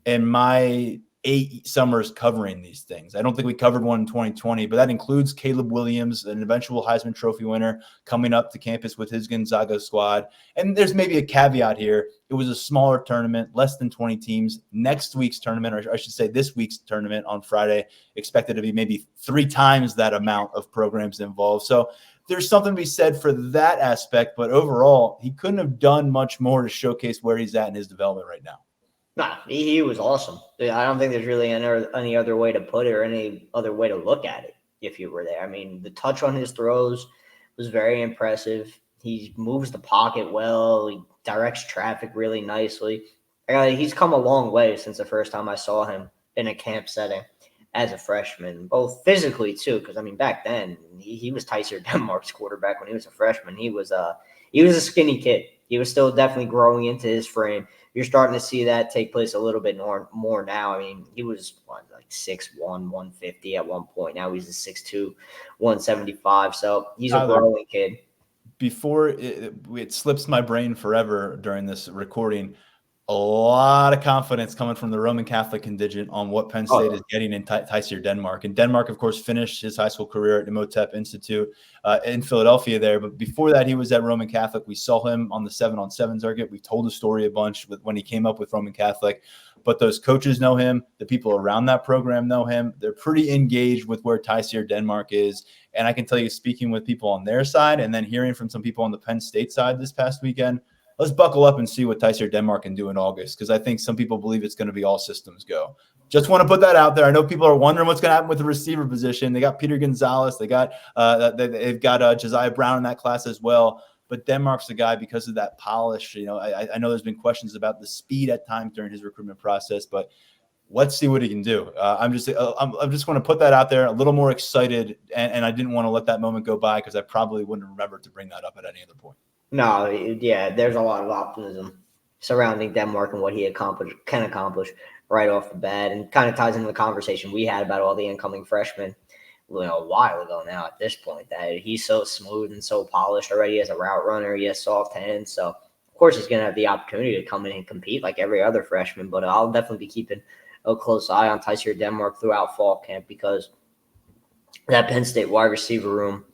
in my 8 summers covering these things. I don't think we covered one in 2020, but that includes Caleb Williams, an eventual Heisman Trophy winner, coming up to campus with his Gonzaga squad. And there's maybe a caveat here. It was a smaller tournament, less than 20 teams. Next week's tournament, or I should say this week's tournament on Friday, expected to be maybe 3 times that amount of programs involved. So there's something to be said for that aspect, but overall, he couldn't have done much more to showcase where he's at in his development right now. Nah, he was awesome. I don't think there's really any other way to put it or any other way to look at it if you were there. I mean, the touch on his throws was very impressive. He moves the pocket well. He directs traffic really nicely. He's come a long way since the first time I saw him in a camp setting. as a freshman, both physically too. Because I mean, back then he was Tyser Denmark's quarterback when he was a freshman. He was a skinny kid. He was still definitely growing into his frame. You're starting to see that take place a little bit more now. I mean, he was like 6'1", 150 at one point. Now he's a 6'2", 175. So he's a growing kid. Before it slips my brain forever during this recording, a lot of confidence coming from the Roman Catholic contingent on what Penn State is getting in Tyser Denmark. And Denmark, of course, finished his high school career at Imhotep Institute in Philadelphia there. But before that, he was at Roman Catholic. We saw him on the 7-on-7 circuit. We told the story a bunch when he came up with Roman Catholic. But those coaches know him. The people around that program know him. They're pretty engaged with where Tyser Denmark is. And I can tell you, speaking with people on their side and then hearing from some people on the Penn State side this past weekend, let's buckle up and see what Tyser Denmark can do in August, because I think some people believe it's going to be all systems go. Just want to put that out there. I know people are wondering what's going to happen with the receiver position. They got Peter Gonzalez. They've got Josiah Brown in that class as well. But Denmark's the guy because of that polish. You know, I know there's been questions about the speed at times during his recruitment process, but let's see what he can do. I'm just going to put that out there, a little more excited, and I didn't want to let that moment go by because I probably wouldn't remember to bring that up at any other point. No, yeah, there's a lot of optimism surrounding Denmark and what he can accomplish right off the bat, and kind of ties into the conversation we had about all the incoming freshmen, a while ago now at this point, that he's so smooth and so polished already as a route runner. He has soft hands. So, of course, he's going to have the opportunity to come in and compete like every other freshman, but I'll definitely be keeping a close eye on Tyser Denmark throughout fall camp, because that Penn State wide receiver room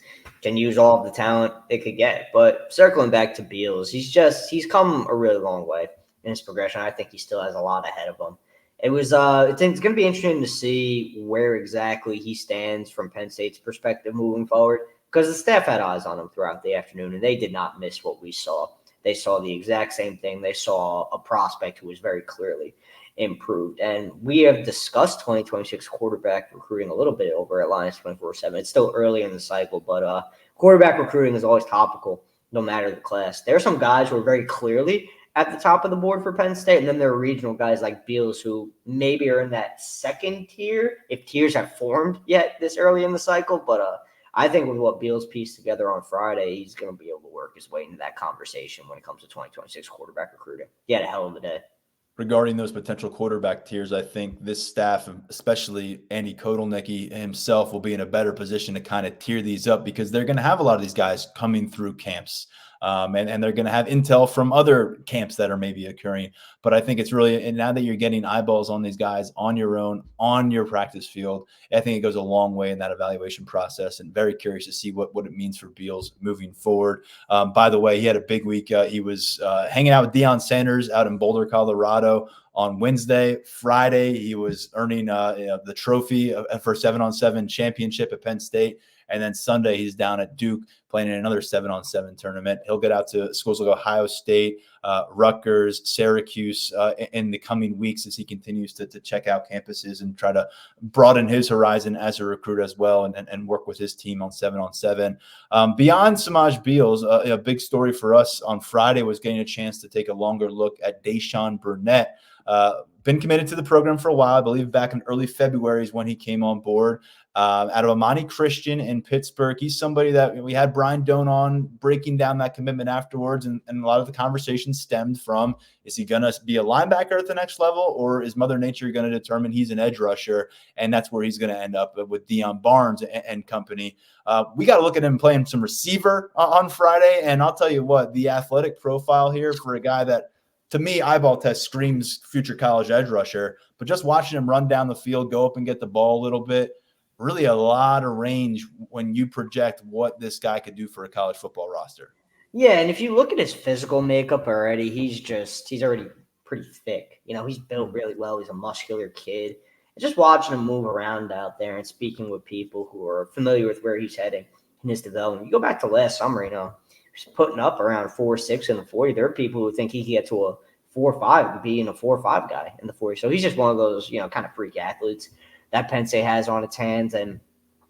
can use all of the talent it could get. But circling back to Beals, he's come a really long way in his progression. I think he still has a lot ahead of him. It's going to be interesting to see where exactly he stands from Penn State's perspective moving forward, because the staff had eyes on him throughout the afternoon, and they did not miss what we saw. They saw the exact same thing. They saw a prospect who was very clearly improved. And we have discussed 2026 quarterback recruiting a little bit over at Lions 24/7. It's still early in the cycle, but quarterback recruiting is always topical no matter the class. There are some guys who are very clearly at the top of the board for Penn State, and then there are regional guys like Beals who maybe are in that second tier, if tiers have formed yet this early in the cycle. But I think with what Beals pieced together on Friday, he's going to be able to work his way into that conversation when it comes to 2026 quarterback recruiting. He had a hell of a day. Regarding those potential quarterback tiers, I think this staff, especially Andy Kotelnicki himself, will be in a better position to kind of tier these up, because they're going to have a lot of these guys coming through camps. And they're going to have intel from other camps that are maybe occurring. But I think it's really, and now that you're getting eyeballs on these guys on your own, on your practice field, I think it goes a long way in that evaluation process, and very curious to see what it means for Beals moving forward. By the way, he had a big week. He was hanging out with Deion Sanders out in Boulder, Colorado on Wednesday. Friday, he was earning the trophy for 7-on-7 championship at Penn State. And then Sunday, he's down at Duke playing in another 7-on-7 tournament. He'll get out to schools like Ohio State, Rutgers, Syracuse in the coming weeks as he continues to check out campuses and try to broaden his horizon as a recruit as well, and work with his team on 7-on-7. Beyond Samaj Beals, a big story for us on Friday was getting a chance to take a longer look at Deshaun Burnett. Been committed to the program for a while. I believe back in early February is when he came on board. Out of Amani Christian in Pittsburgh. He's somebody that we had Brian Doan on breaking down that commitment afterwards, and a lot of the conversation stemmed from, is he going to be a linebacker at the next level, or is Mother Nature going to determine he's an edge rusher, and that's where he's going to end up with Deion Barnes and company. We got to look at him playing some receiver on Friday, and I'll tell you what, the athletic profile here for a guy that, to me, eyeball test screams future college edge rusher, but just watching him run down the field, go up and get the ball a little bit, really a lot of range when you project what this guy could do for a college football roster. Yeah, and if you look at his physical makeup already, he's already pretty thick. He's built really well. He's a muscular kid. And just watching him move around out there and speaking with people who are familiar with where he's heading in his development. You go back to last summer, he's putting up around 4.6 in the 40. There are people who think he can get to a 4.5 and being a 4.5 guy in the 40. So he's just one of those, kind of freak athletes that Penn State has on its hands. And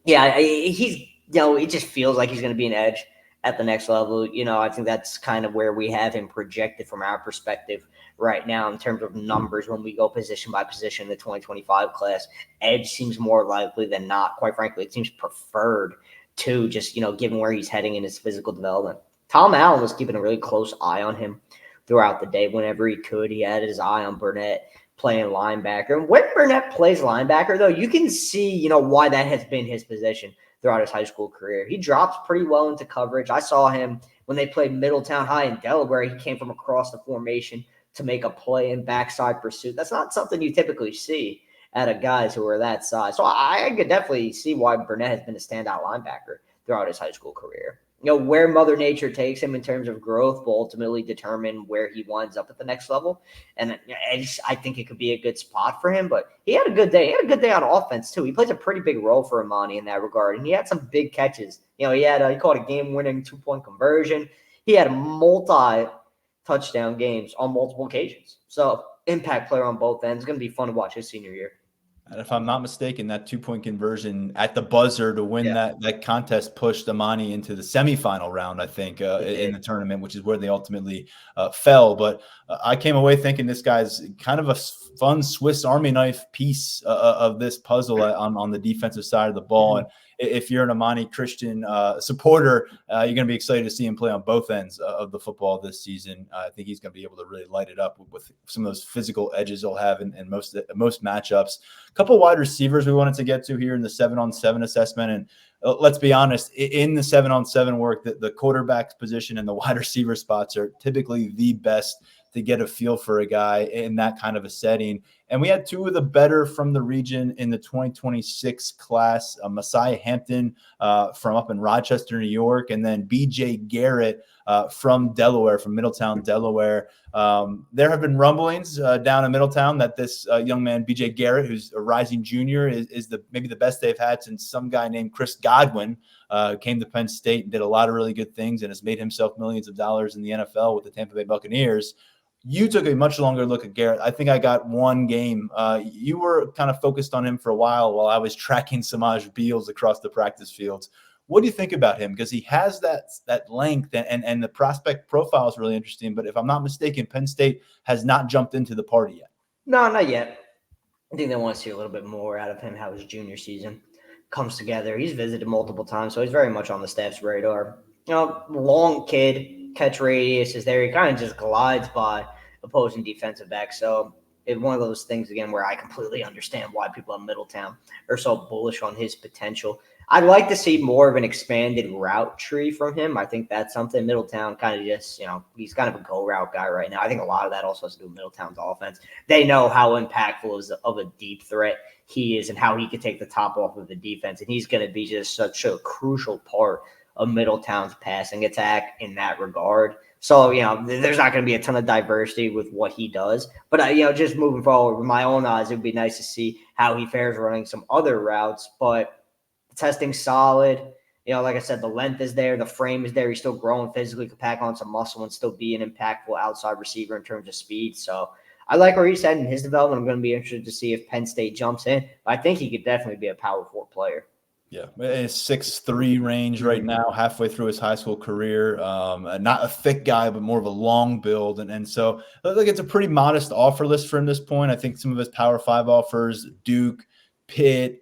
yeah, he's, it just feels like he's going to be an edge at the next level. I think that's kind of where we have him projected from our perspective right now in terms of numbers when we go position by position in the 2025 class. Edge seems more likely than not. Quite frankly, it seems preferred to just, given where he's heading in his physical development. Tom Allen was keeping a really close eye on him throughout the day. Whenever he could, he had his eye on Burnett playing linebacker. And when Burnett plays linebacker, though, you can see, why that has been his position throughout his high school career. He drops pretty well into coverage. I saw him when they played Middletown High in Delaware. He came from across the formation to make a play in backside pursuit. That's not something you typically see out of guys who are that size. So I could definitely see why Burnett has been a standout linebacker throughout his high school career. Where Mother Nature takes him in terms of growth will ultimately determine where he winds up at the next level. And I think it could be a good spot for him, but he had a good day. He had a good day on offense too. He plays a pretty big role for Imani in that regard. And he had some big catches. He caught a game-winning 2-point conversion. He had multi-touchdown games on multiple occasions. So impact player on both ends. It's going to be fun to watch his senior year. And if I'm not mistaken, that 2-point conversion at the buzzer to win that contest pushed Imani into the semifinal round, I think, in the tournament, which is where they ultimately fell. But I came away thinking this guy's kind of a fun Swiss Army knife piece of this puzzle on the defensive side of the ball. And if you're an Imani Christian supporter, you're going to be excited to see him play on both ends of the football this season. I think he's going to be able to really light it up with some of those physical edges he'll have in most matchups. A couple wide receivers we wanted to get to here in the 7-on-7 assessment. And let's be honest, in the 7-on-7 work, the quarterback position and the wide receiver spots are typically the best to get a feel for a guy in that kind of a setting. And we had two of the better from the region in the 2026 class, Messiah Hampton from up in Rochester, New York, and then BJ Garrett from Delaware, from Middletown, Delaware. There have been rumblings down in Middletown that this young man, BJ Garrett, who's a rising junior, is maybe the best they've had since some guy named Chris Godwin came to Penn State and did a lot of really good things and has made himself millions of dollars in the NFL with the Tampa Bay Buccaneers. You took a much longer look at Garrett. I think I got one game. You were kind of focused on him for a while I was tracking Samaj Beals across the practice fields. What do you think about him? Because he has that length and the prospect profile is really interesting. But if I'm not mistaken, Penn State has not jumped into the party yet. No, not yet. I think they want to see a little bit more out of him, how his junior season comes together. He's visited multiple times, so he's very much on the staff's radar. Long kid, catch radius is there. He kind of just glides by opposing defensive backs. So it's one of those things, again, where I completely understand why people in Middletown are so bullish on his potential. I'd like to see more of an expanded route tree from him. I think that's something Middletown kind of just, he's kind of a go route guy right now. I think a lot of that also has to do with Middletown's offense. They know how impactful of a deep threat he is and how he can take the top off of the defense. And he's going to be just such a crucial part of Middletown's passing attack in that regard. So, there's not going to be a ton of diversity with what he does. But, just moving forward, with my own eyes, it would be nice to see how he fares running some other routes. But testing solid. Like I said, the length is there. The frame is there. He's still growing physically, can pack on some muscle and still be an impactful outside receiver in terms of speed. So I like where he's heading in his development. I'm going to be interested to see if Penn State jumps in. But I think he could definitely be a Power 4 player. Yeah, it's 6'3" range right now, halfway through his high school career. Not a thick guy, but more of a long build. And so look, it's a pretty modest offer list for him at this point. I think some of his Power 5 offers, Duke, Pitt,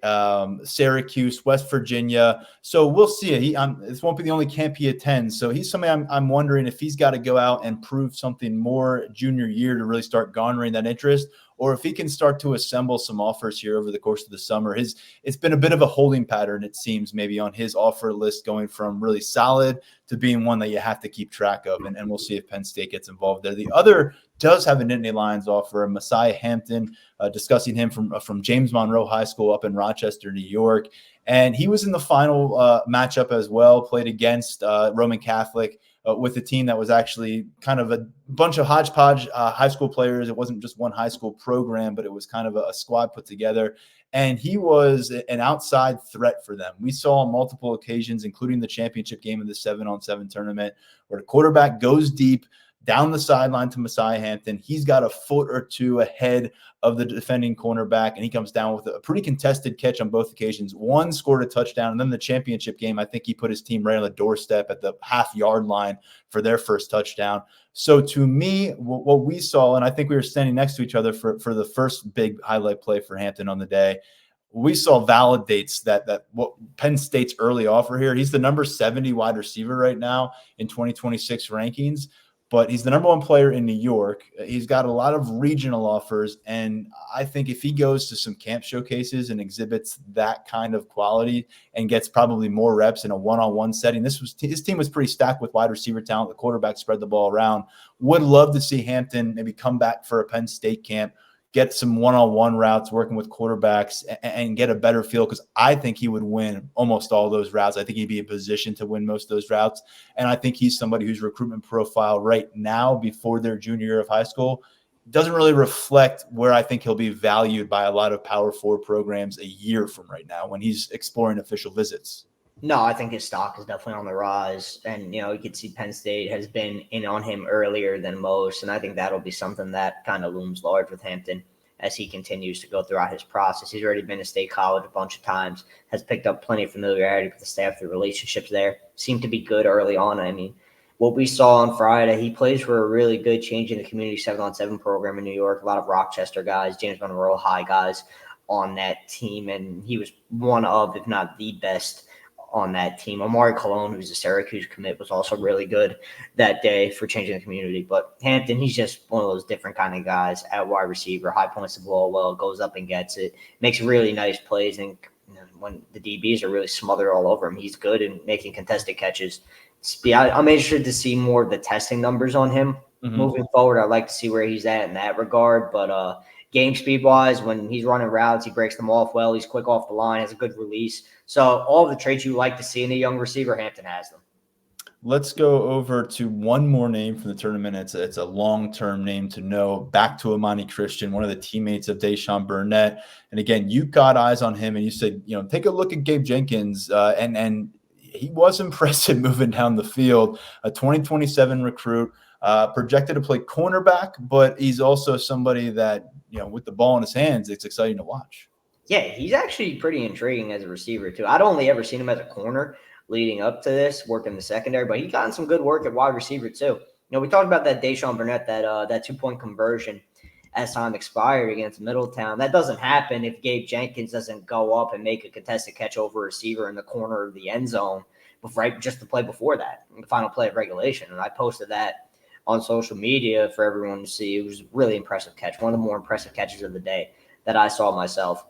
Syracuse, West Virginia. So we'll see. This won't be the only camp he attends. So he's somebody I'm wondering if he's got to go out and prove something more junior year to really start garnering that interest, or if he can start to assemble some offers here over the course of the summer. It's been a bit of a holding pattern, it seems, maybe on his offer list, going from really solid to being one that you have to keep track of. And we'll see if Penn State gets involved there. The other does have a Nittany Lions offer, Messiah Hampton, discussing him from James Monroe High School up in Rochester, New York. And he was in the final matchup as well, played against Roman Catholic with a team that was actually kind of a bunch of hodgepodge high school players. It wasn't just one high school program, but it was kind of a squad put together. And he was an outside threat for them. We saw on multiple occasions, including the championship game of the 7-on-7 tournament, where the quarterback goes deep, down the sideline to Messiah Hampton. He's got a foot or two ahead of the defending cornerback, and he comes down with a pretty contested catch on both occasions. One scored a touchdown, and then the championship game, I think he put his team right on the doorstep at the half-yard line for their first touchdown. So to me, what we saw, and I think we were standing next to each other for the first big highlight play for Hampton on the day, we saw validates that what Penn State's early offer here. He's the number 70 wide receiver right now in 2026 rankings, but he's the number one player in New York. He's got a lot of regional offers, and I think if he goes to some camp showcases and exhibits that kind of quality and gets probably more reps in a one-on-one setting, his team was pretty stacked with wide receiver talent. The quarterback spread the ball around. Would love to see Hampton maybe come back for a Penn State camp, get some one-on-one routes working with quarterbacks and get a better feel, because I think he would win almost all those routes. I think he'd be in position to win most of those routes. And I think he's somebody whose recruitment profile right now, before their junior year of high school, doesn't really reflect where I think he'll be valued by a lot of Power 4 programs a year from right now when he's exploring official visits. No, I think his stock is definitely on the rise. And, you could see Penn State has been in on him earlier than most. And I think that'll be something that kind of looms large with Hampton as he continues to go throughout his process. He's already been to State College a bunch of times, has picked up plenty of familiarity with the staff, the relationships there seem to be good early on. I mean, what we saw on Friday, he plays for a really good change in the community 7-on-7 program in New York. A lot of Rochester guys, James Monroe High guys on that team. And he was one of, if not the best on that team. Amari Cologne, who's a Syracuse commit, was also really good that day for changing the community. But Hampton, he's just one of those different kind of guys at wide receiver, high points the ball well, goes up and gets it, makes really nice plays. And when the DBs are really smothered all over him, he's good in making contested catches. I'm interested to see more of the testing numbers on him moving forward. I'd like to see where he's at in that regard. But game speed wise, when he's running routes, he breaks them off well. He's quick off the line, has a good release. So all of the traits you like to see in a young receiver, Hampton has them. Let's go over to one more name from the tournament. It's a long-term name to know. Back to Imani Christian, one of the teammates of Deshaun Burnett. And again, you got eyes on him, and you said, take a look at Gabe Jenkins, and he was impressive moving down the field. A 2027 recruit, projected to play cornerback, but he's also somebody that, with the ball in his hands, it's exciting to watch. Yeah, he's actually pretty intriguing as a receiver, too. I'd only ever seen him as a corner leading up to this, working the secondary, but he gotten some good work at wide receiver, too. We talked about that Deshaun Burnett, that 2-point conversion as time expired against Middletown. That doesn't happen if Gabe Jenkins doesn't go up and make a contested catch over a receiver in the corner of the end zone, right, just the play before that, the final play of regulation. And I posted that on social media for everyone to see. It was a really impressive catch, one of the more impressive catches of the day that I saw myself.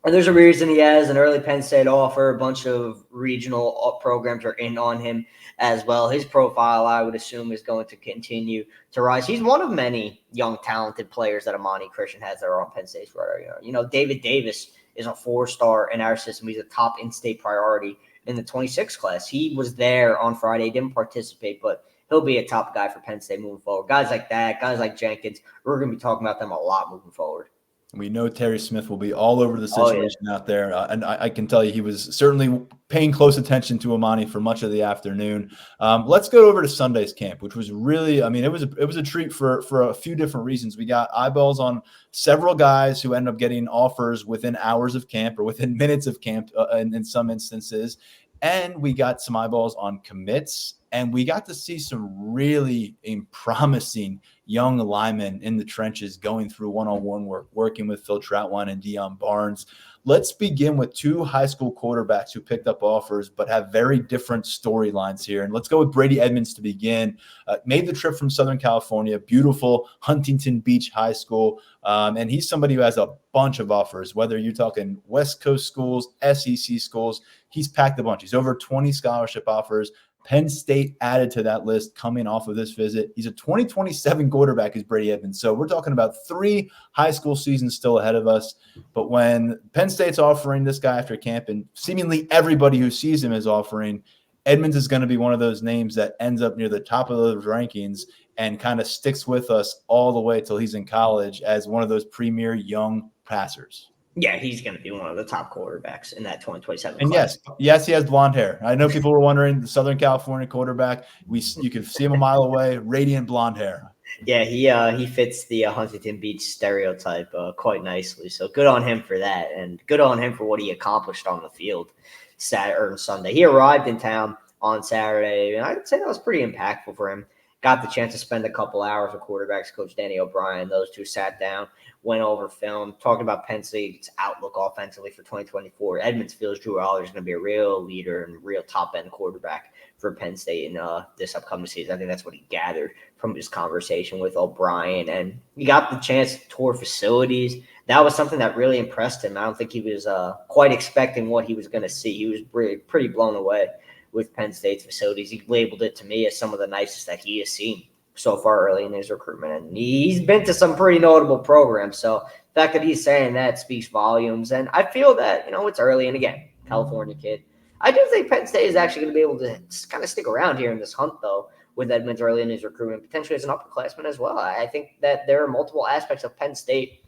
And there's a reason he has an early Penn State offer. A bunch of regional programs are in on him as well. His profile, I would assume, is going to continue to rise. He's one of many young, talented players that Imani Christian has that are on Penn State's radar. David Davis is a 4-star in our system. He's a top in-state priority in the 26 class. He was there on Friday, didn't participate, but he'll be a top guy for Penn State moving forward. Guys like that, guys like Jenkins, we're going to be talking about them a lot moving forward. We know Terry Smith will be all over the situation out there. And I can tell you he was certainly paying close attention to Imani for much of the afternoon. Let's go over to Sunday's camp, which was really, it was a treat for a few different reasons. We got eyeballs on several guys who end up getting offers within hours of camp or within minutes of camp in some instances. And we got some eyeballs on commits, and we got to see some really promising young linemen in the trenches going through one-on-one work, working with Phil Troutwine and Deion Barnes. Let's begin with two high school quarterbacks who picked up offers but have very different storylines here. And let's go with Brady Edmonds to begin. Made the trip from Southern California, beautiful Huntington Beach High School. And he's somebody who has a bunch of offers, whether you're talking West Coast schools, SEC schools. He's packed a bunch. He's over 20 scholarship offers. Penn State added to that list coming off of this visit. He's a 2027 quarterback, is Brady Edmonds. So we're talking about 3 high school seasons still ahead of us. But when Penn State's offering this guy after camp, and seemingly everybody who sees him is offering, Edmonds is going to be one of those names that ends up near the top of those rankings and kind of sticks with us all the way till he's in college as one of those premier young passers. Yeah, he's going to be one of the top quarterbacks in that 2027 And class. yes, he has blonde hair. I know people were wondering, the Southern California quarterback, you could see him a mile away, radiant blonde hair. Yeah, he fits the Huntington Beach stereotype quite nicely. So good on him for that, and good on him for what he accomplished on the field Saturday and Sunday. He arrived in town on Saturday, and I'd say that was pretty impactful for him. Got the chance to spend a couple hours with quarterbacks coach Danny O'Brien. Those two sat down, went over film, talked about Penn State's outlook offensively for 2024. Edmonds feels Drew Aller is going to be a real leader and real top-end quarterback for Penn State in this upcoming season. I think that's what he gathered from his conversation with O'Brien. And he got the chance to tour facilities. That was something that really impressed him. I don't think he was quite expecting what he was going to see. He was pretty blown away with Penn State's facilities. He labeled it to me as some of the nicest that he has seen so far early in his recruitment. And he's been to some pretty notable programs. So the fact that he's saying that speaks volumes. And I feel that, it's early. And again, California kid. I do think Penn State is actually going to be able to kind of stick around here in this hunt, though, with Edmonds early in his recruitment, potentially as an upperclassman as well. I think that there are multiple aspects of Penn State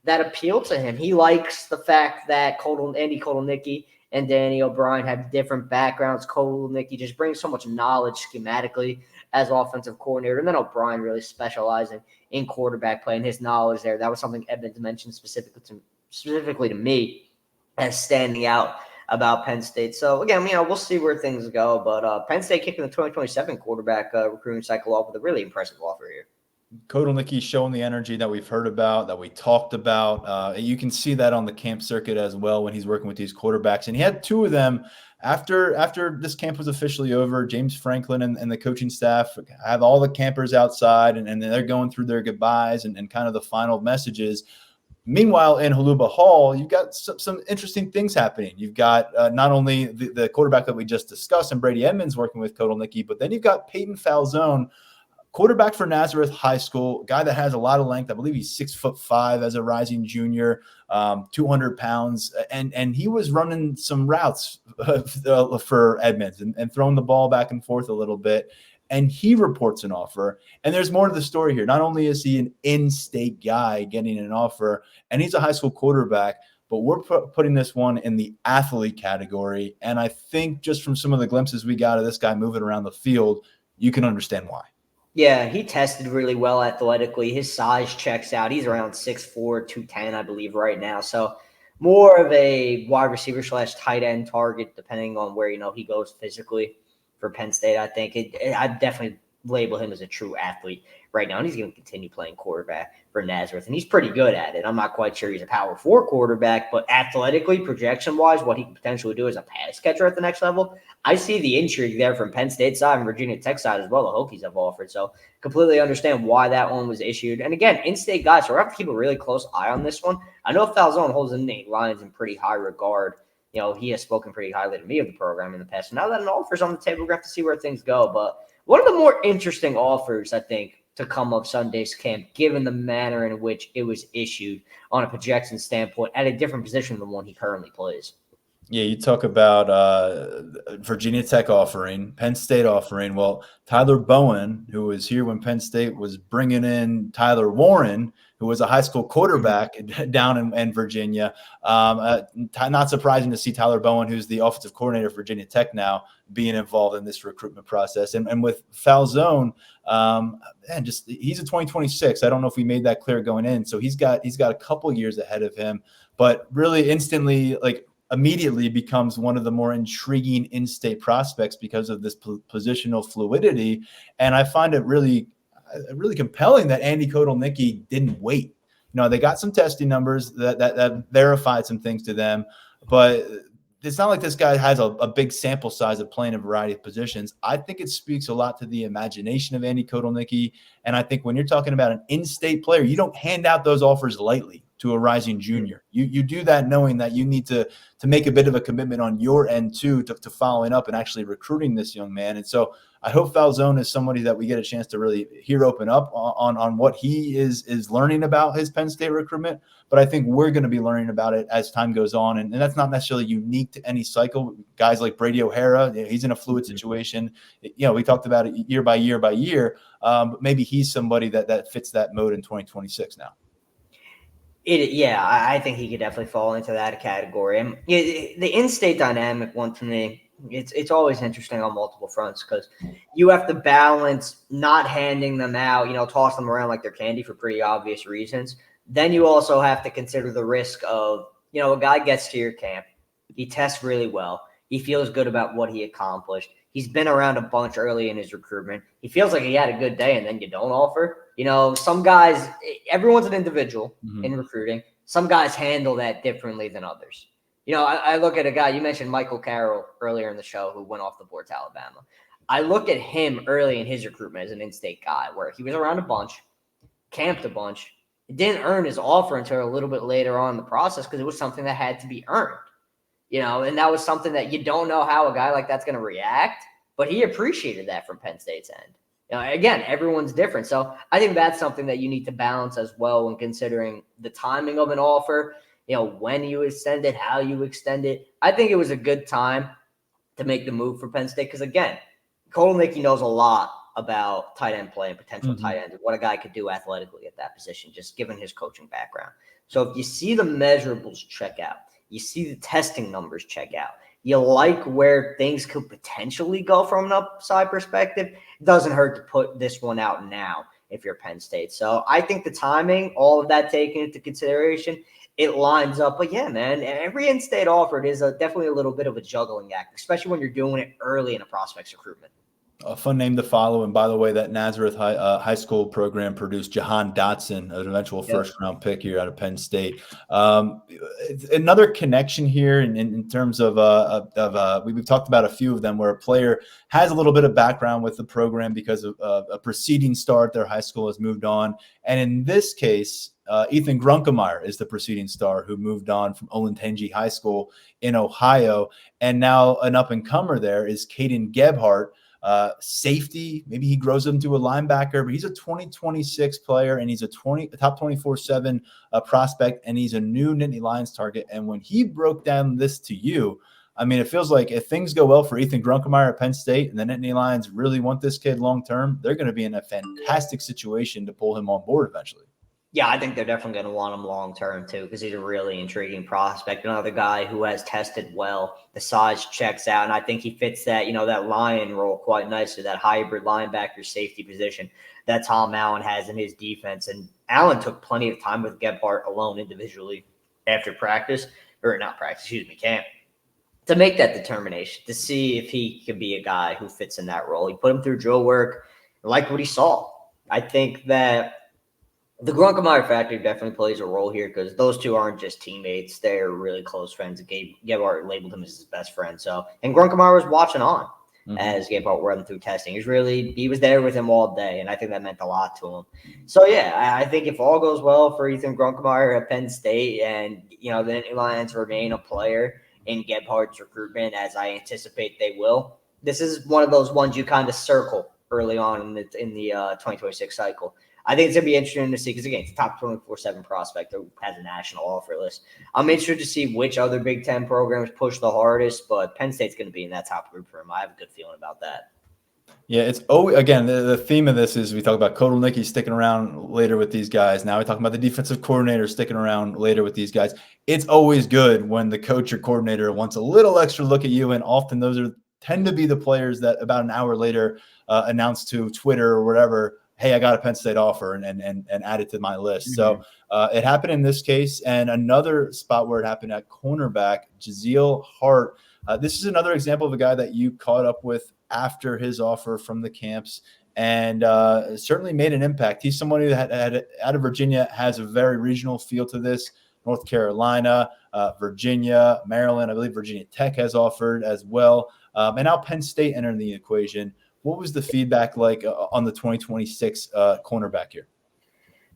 that appeal to him. He likes the fact that Andy Kotelnicki and Danny O'Brien have different backgrounds. Kotelnicki just brings so much knowledge schematically as offensive coordinator, and then O'Brien really specializing in quarterback play and his knowledge there. That was something Edmonds mentioned specifically to me as standing out about Penn State. So, again, we'll see where things go. But Penn State kicking the 2027 quarterback recruiting cycle off with a really impressive offer here. Kotelnicki showing the energy that we've heard about, that we talked about. You can see that on the camp circuit as well when he's working with these quarterbacks. And he had two of them after this camp was officially over. James Franklin and the coaching staff have all the campers outside, and they're going through their goodbyes and kind of the final messages. Meanwhile, in Haluba Hall, you've got some interesting things happening. You've got not only the quarterback that we just discussed and Brady Edmonds working with Kotelnicki, but then you've got Peyton Falzone, quarterback for Nazareth High School, guy that has a lot of length. I believe he's 6'5" as a rising junior, 200 pounds. And he was running some routes for Edmonds and throwing the ball back and forth a little bit. And he reports an offer. And there's more to the story here. Not only is he an in-state guy getting an offer, and he's a high school quarterback, but we're putting this one in the athlete category. And I think just from some of the glimpses we got of this guy moving around the field, you can understand why. Yeah, he tested really well athletically. His size checks out. He's around 6'4", 210, I believe, right now. So more of a wide receiver / tight end target, depending on where, he goes physically for Penn State. I think I'd definitely label him as a true athlete right now. And he's going to continue playing quarterback for Nazareth. And he's pretty good at it. I'm not quite sure he's a power 4 quarterback, but athletically, projection-wise, what he could potentially do as a pass catcher at the next level, I see the intrigue there from Penn State side and Virginia Tech side as well. The Hokies have offered. So completely understand why that one was issued. And again, in-state guys, so we're going to have to keep a really close eye on this one. I know Falzone holds the Nittany Lions in pretty high regard. He has spoken pretty highly to me of the program in the past. So now that an offer's on the table, we're going to have to see where things go. But one of the more interesting offers, I think, to come of Sunday's camp, given the manner in which it was issued on a projection standpoint at a different position than the one he currently plays. Yeah, you talk about Virginia Tech offering, Penn State offering. Well, Tyler Bowen, who was here when Penn State was bringing in Tyler Warren, who was a high school quarterback down in Virginia. Not surprising to see Tyler Bowen, who's the offensive coordinator for Virginia Tech now, being involved in this recruitment process. And with Falzone, he's a 2026. I don't know if we made that clear going in. So he's got a couple years ahead of him, but really instantly, immediately becomes one of the more intriguing in-state prospects because of this positional fluidity. And I find it really compelling that Andy Kotelnicki didn't wait. They got some testing numbers that verified some things to them, but it's not like this guy has a big sample size of playing a variety of positions. I think it speaks a lot to the imagination of Andy Kotelnicki. And I think when you're talking about an in-state player, you don't hand out those offers lightly to a rising junior. You do that knowing that you need to make a bit of a commitment on your end too to following up and actually recruiting this young man. And so I hope Falzone is somebody that we get a chance to really hear open up on what he is learning about his Penn State recruitment. But I think we're going to be learning about it as time goes on. And that's not necessarily unique to any cycle. Guys like Brady O'Hara, he's in a fluid situation. We talked about it year by year, but maybe he's somebody that fits that mode in 2026 now. I think he could definitely fall into that category. And the in-state dynamic one to me, it's always interesting on multiple fronts because you have to balance not handing them out, toss them around like they're candy for pretty obvious reasons. Then you also have to consider the risk of, a guy gets to your camp, he tests really well, he feels good about what he accomplished. He's been around a bunch early in his recruitment. He feels like he had a good day, and then you don't offer. Some guys, everyone's an individual in recruiting. Some guys handle that differently than others. I look at a guy, you mentioned Michael Carroll earlier in the show who went off the board to Alabama. I look at him early in his recruitment as an in-state guy where he was around a bunch, camped a bunch, didn't earn his offer until a little bit later on in the process because it was something that had to be earned. And that was something that you don't know how a guy like that's going to react, but he appreciated that from Penn State's end. Again, everyone's different. So I think that's something that you need to balance as well when considering the timing of an offer, when you extend it, how you extend it. I think it was a good time to make the move for Penn State because, again, Nittany knows a lot about tight end play and potential tight end and what a guy could do athletically at that position, just given his coaching background. So if you see the measurables check out, you see the testing numbers check out, you like where things could potentially go from an upside perspective, it doesn't hurt to put this one out now if you're Penn State. So I think the timing, all of that taken into consideration, it lines up. But yeah, man, every in-state offer is definitely a little bit of a juggling act, especially when you're doing it early in a prospect's recruitment. A fun name to follow. And by the way, that Nazareth high school program produced Jahan Dotson, an eventual first-round pick here out of Penn State. Another connection here in terms of we've talked about a few of them where a player has a little bit of background with the program because of a preceding star at their high school has moved on. And in this case, Ethan Grunkemeyer is the preceding star who moved on from Olentangy High School in Ohio. And now an up-and-comer there is Caden Gebhardt, safety. Maybe he grows into a linebacker, but he's a 2026 player and he's a top 24/7 prospect, and he's a new Nittany Lions target. And when he broke down this to you, I mean, it feels like if things go well for Ethan Grunkemeyer at Penn State and the Nittany Lions really want this kid long-term, they're going to be in a fantastic situation to pull him on board eventually. Yeah, I think they're definitely going to want him long-term too because he's a really intriguing prospect. Another guy who has tested well. The size checks out, and I think he fits that, that lion role quite nicely, that hybrid linebacker safety position that Tom Allen has in his defense. And Allen took plenty of time with Gebhardt alone individually after camp, to make that determination, to see if he could be a guy who fits in that role. He put him through drill work, liked what he saw. I think that the Grunkemeyer factor definitely plays a role here because those two aren't just teammates. They're really close friends. Gebhardt labeled him as his best friend. And Grunkemeyer was watching on as Gebhardt went through testing. He was there with him all day, and I think that meant a lot to him. So, yeah, I think if all goes well for Ethan Grunkemeyer at Penn State and, the Nittany Lions remain a player in Gebhardt's recruitment, as I anticipate they will, this is one of those ones you kind of circle early on in the 2026 cycle. I think it's going to be interesting to see because, again, it's a top 24/7 prospect who has a national offer list. I'm interested to see which other Big Ten programs push the hardest, but Penn State's going to be in that top group for him. I have a good feeling about that. Yeah, it's again, the theme of this is we talk about Nittany sticking around later with these guys. Now we're talking about the defensive coordinator sticking around later with these guys. It's always good when the coach or coordinator wants a little extra look at you, and often those tend to be the players that about an hour later announce to Twitter or whatever, hey, I got a Penn State offer and add it to my list. So it happened in this case. And another spot where it happened at cornerback, Jaziel Hart. This is another example of a guy that you caught up with after his offer from the camps and certainly made an impact. He's someone who had out of Virginia, has a very regional feel to this. North Carolina, Virginia, Maryland, I believe Virginia Tech has offered as well. And now Penn State entering the equation. What was the feedback like on the 2026 cornerback here?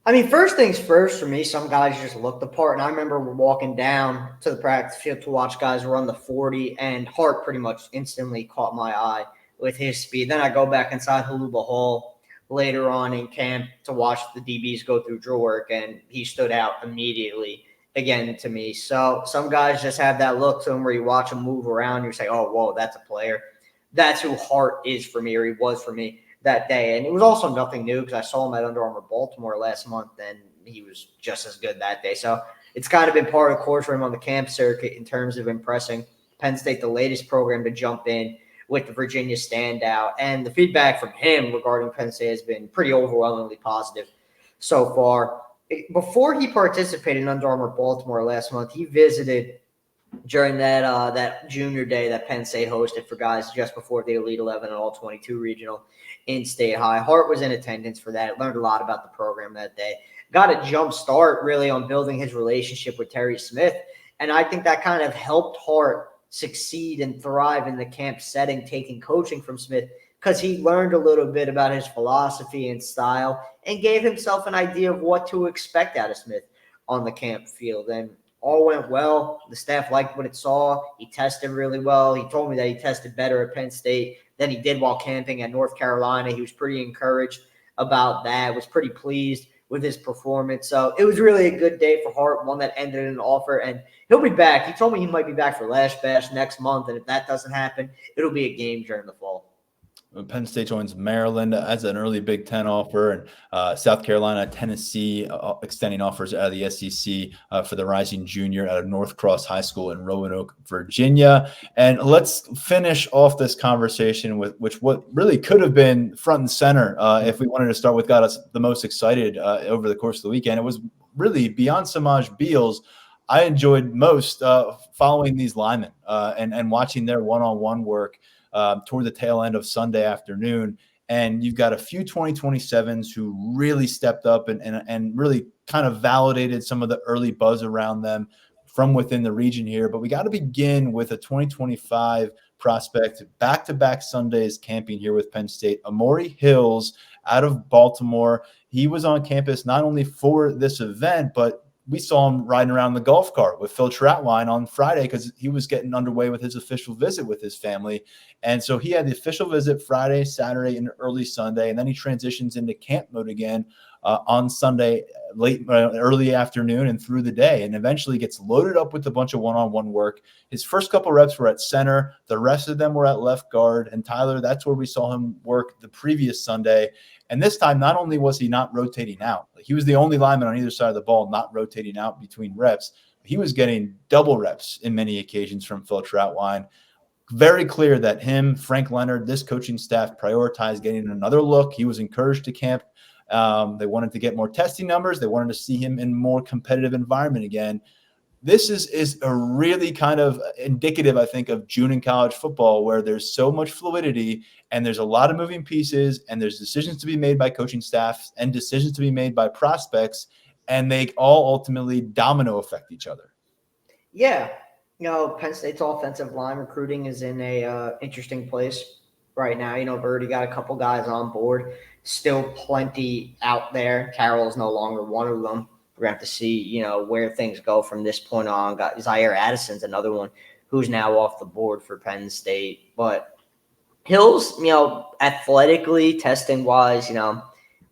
I mean, first things first for me, some guys just looked the part. And I remember walking down to the practice field to watch guys run the 40, and Hart pretty much instantly caught my eye with his speed. Then I go back inside Haluba Hall later on in camp to watch the DBs go through drill work, and he stood out immediately again to me. So some guys just have that look to him where you watch him move around, you say, oh, whoa, that's a player. That's who Hart is for me, or he was for me that day. And it was also nothing new because I saw him at Under Armour Baltimore last month, and he was just as good that day. So it's kind of been part of the course for him on the camp circuit in terms of impressing. Penn State, the latest program to jump in with the Virginia standout. And the feedback from him regarding Penn State has been pretty overwhelmingly positive so far. Before he participated in Under Armour Baltimore last month, he visited during that junior day that Penn State hosted for guys just before the Elite 11 and All-22 regional in State High. Hart was in attendance for that. Learned a lot about the program that day. Got a jump start really on building his relationship with Terry Smith. And I think that kind of helped Hart succeed and thrive in the camp setting, taking coaching from Smith, because he learned a little bit about his philosophy and style and gave himself an idea of what to expect out of Smith on the camp field. And all went well. The staff liked what it saw. He tested really well. He told me that he tested better at Penn State than he did while camping at North Carolina. He was pretty encouraged about that, was pretty pleased with his performance. So it was really a good day for Hart, one that ended in an offer, and he'll be back. He told me he might be back for Lash Bash next month, and if that doesn't happen, it'll be a game during the fall. Penn State joins Maryland as an early Big Ten offer, and South Carolina, Tennessee extending offers out of the SEC for the rising junior out of North Cross High School in Roanoke, Virginia. And let's finish off this conversation with what really could have been front and center if we wanted to start with got us the most excited over the course of the weekend. It was really beyond Samaj Beals. I enjoyed most following these linemen and watching their one-on-one work toward the tail end of Sunday afternoon. And you've got a few 2027s who really stepped up and really kind of validated some of the early buzz around them from within the region here. But we got to begin with a 2025 prospect, back-to-back Sundays camping here with Penn State, Amori Hills out of Baltimore. He was on campus not only for this event, but we saw him riding around the golf cart with Phil Trautwein on Friday because he was getting underway with his official visit with his family. And so he had the official visit Friday, Saturday, and early Sunday. And then he transitions into camp mode again on Sunday, early afternoon and through the day, and eventually gets loaded up with a bunch of one-on-one work. His first couple reps were at center. The rest of them were at left guard. And Tyler, that's where we saw him work the previous Sunday. And this time, not only was he not rotating out, he was the only lineman on either side of the ball not rotating out between reps. He was getting double reps in many occasions from Phil Trautwein. Very clear that him, Frank Leonard, this coaching staff prioritized getting another look. He was encouraged to camp. They wanted to get more testing numbers. They wanted to see him in more competitive environment again. This is a really kind of indicative, I think, of June in college football, where there's so much fluidity and there's a lot of moving pieces and there's decisions to be made by coaching staffs and decisions to be made by prospects, and they all ultimately domino affect each other. Yeah. Penn State's offensive line recruiting is in a interesting place right now. We've already got a couple guys on board, still plenty out there. Carroll is no longer one of them. We're going to have to see, where things go from this point on. Got Zaire Addison's another one who's now off the board for Penn State. But Hills, athletically, testing-wise,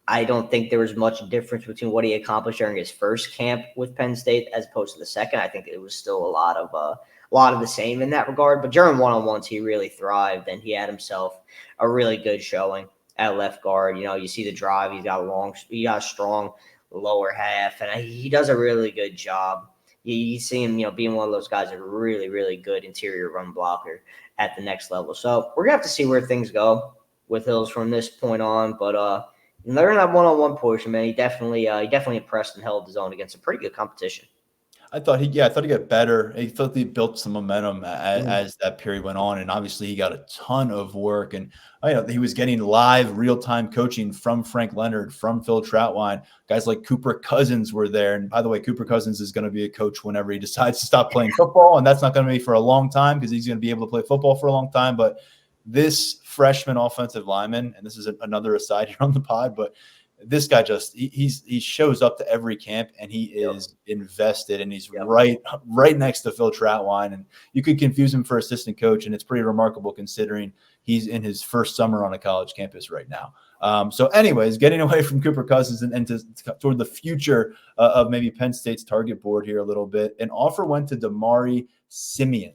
I don't think there was much difference between what he accomplished during his first camp with Penn State as opposed to the second. I think it was still a lot of the same in that regard. But during one-on-ones, he really thrived, and he had himself a really good showing at left guard. You see the drive. He got a strong lower half, and he does a really good job. You see him, being one of those guys that are really, really good interior run blocker at the next level. So we're gonna have to see where things go with Hills from this point on. But they're in that one-on-one portion, man. He definitely impressed and held his own against a pretty good competition. I thought he got better. He thought he built some momentum as that period went on, and obviously he got a ton of work. And he was getting live, real-time coaching from Frank Leonard, from Phil Trautwein. Guys like Cooper Cousins were there. And by the way, Cooper Cousins is going to be a coach whenever he decides to stop playing football, and that's not going to be for a long time because he's going to be able to play football for a long time. But this freshman offensive lineman, and this is another aside here on the pod, but this guy he shows up to every camp and he is invested, and he's right next to Phil Trautwein, and you could confuse him for assistant coach, and it's pretty remarkable considering he's in his first summer on a college campus right now. So anyways, getting away from Cooper Cousins and toward the future of maybe Penn State's target board here a little bit, an offer went to Damari Simeon.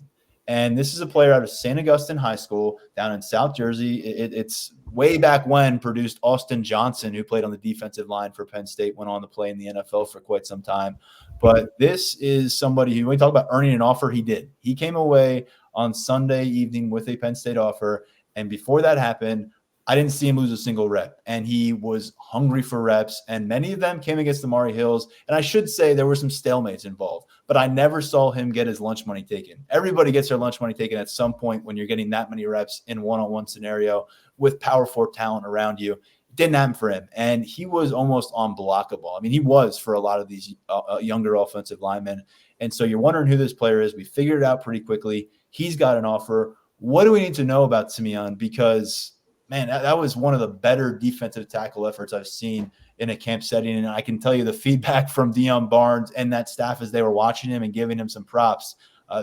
And this is a player out of St. Augustine High School down in South Jersey. It's way back when produced Austin Johnson, who played on the defensive line for Penn State, went on to play in the NFL for quite some time. But this is somebody who, when we talk about earning an offer, he did. He came away on Sunday evening with a Penn State offer. And before that happened, I didn't see him lose a single rep, and he was hungry for reps, and many of them came against the Maury Hills. And I should say there were some stalemates involved, but I never saw him get his lunch money taken. Everybody gets their lunch money taken at some point when you're getting that many reps in one-on-one scenario with power forward talent around you. It didn't happen for him, and he was almost unblockable. I mean, he was for a lot of these younger offensive linemen. And so you're wondering who this player is. We figured it out pretty quickly. He's got an offer. What do we need to know about Simeon? Because man, that was one of the better defensive tackle efforts I've seen in a camp setting. And I can tell you the feedback from Deion Barnes and that staff as they were watching him and giving him some props.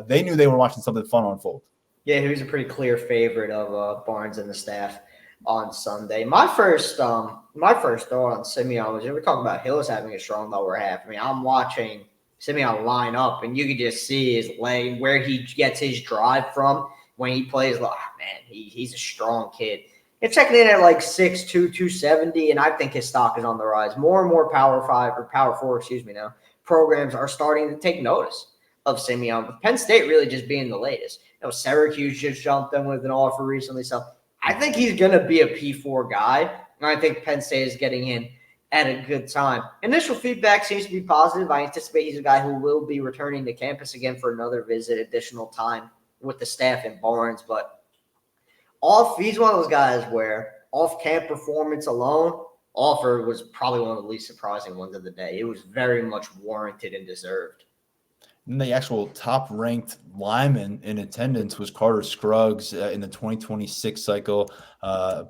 They knew they were watching something fun unfold. Yeah, he was a pretty clear favorite of Barnes and the staff on Sunday. My first thought on Simeon was, we're talking about Hills having a strong lower half. I mean, I'm watching Simeon line up, and you can just see his leg, where he gets his drive from when he plays. Oh, man, he's a strong kid. It's checking in at like 6'2", 270, and I think his stock is on the rise. More and more Power 4, now, programs are starting to take notice of Simeon, with Penn State really just being the latest. Syracuse just jumped in with an offer recently, so I think he's going to be a P4 guy, and I think Penn State is getting in at a good time. Initial feedback seems to be positive. I anticipate he's a guy who will be returning to campus again for another visit, additional time with the staff in Barnes, but he's one of those guys where off-camp performance alone, offer was probably one of the least surprising ones of the day. It was very much warranted and deserved. And the actual top-ranked lineman in attendance was Carter Scruggs in the 2026 cycle.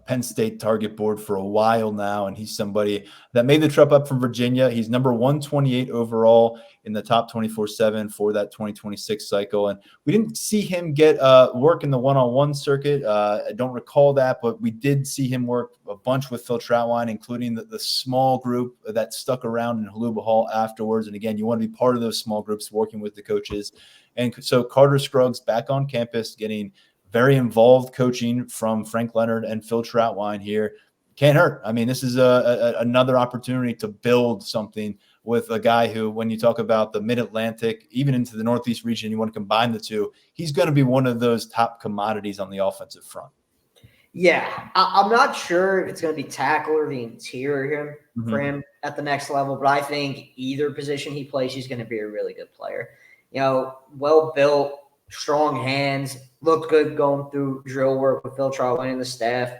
Penn State target board for a while now, and he's somebody that made the trip up from Virginia. He's number 128 overall in the top 24/7 for that 2026 cycle. And we didn't see him get work in the one-on-one circuit. I don't recall that, but we did see him work a bunch with Phil Troutwine, including the small group that stuck around in Haluba Hall afterwards. And again, you want to be part of those small groups working with the coaches. And so Carter Scruggs back on campus, getting very involved coaching from Frank Leonard and Phil Troutwine here. Can't hurt. I mean, this is another opportunity to build something with a guy who, when you talk about the Mid-Atlantic, even into the Northeast region, you want to combine the two, he's going to be one of those top commodities on the offensive front. Yeah, I'm not sure if it's going to be tackle or the interior for him at the next level, but I think either position he plays, he's going to be a really good player. Well-built, strong hands, looked good going through drill work with Phil Troutwine and the staff.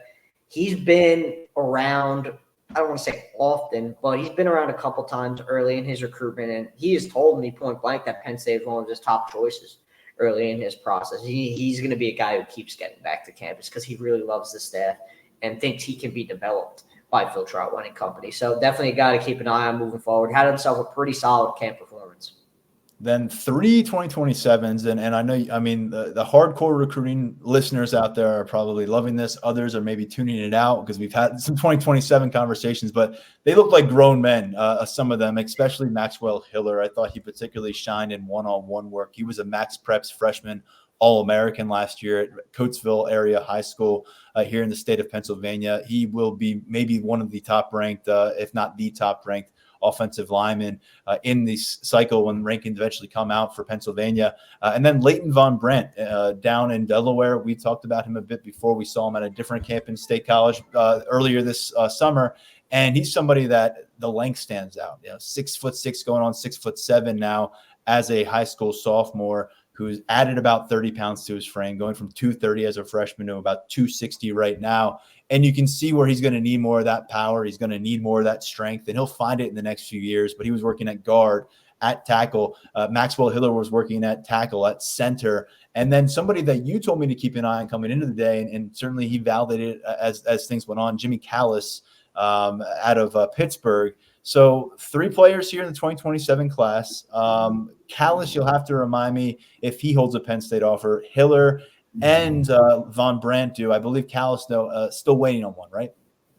He's been around, I don't want to say often, but he's been around a couple times early in his recruitment, and he has told me point blank that Penn State is one of his top choices early in his process. He's going to be a guy who keeps getting back to campus because he really loves the staff and thinks he can be developed by Phil Troutwine and company. So definitely a guy to keep an eye on moving forward. Had himself a pretty solid camp performance. Then 3 2027s, and I know, I mean, the hardcore recruiting listeners out there are probably loving this. Others are maybe tuning it out because we've had some 2027 conversations, but they look like grown men, some of them, especially Maxwell Hiller. I thought he particularly shined in one-on-one work. He was a Max Preps freshman All-American last year at Coatesville area high school here in the state of Pennsylvania. He will be maybe one of the top-ranked, if not the top-ranked, offensive lineman in this cycle when rankings eventually come out for Pennsylvania. And then Leighton Von Brandt down in Delaware. We talked about him a bit before. We saw him at a different camp in State College earlier this summer. And he's somebody that the length stands out. 6'6", going on 6'7" now as a high school sophomore, who's added about 30 pounds to his frame, going from 230 as a freshman to about 260 right now. And you can see where he's going to need more of that power. He's going to need more of that strength, and he'll find it in the next few years. But he was working at guard, at tackle. Maxwell Hiller was working at tackle, at center. And then somebody that you told me to keep an eye on coming into the day, and certainly he validated as things went on, Jimmy Callis out of Pittsburgh. So 3 players here in the 2027 class. Callis, you'll have to remind me if he holds a Penn State offer. Hiller and Von Brandt do. I believe Callis, though, still waiting on one, right?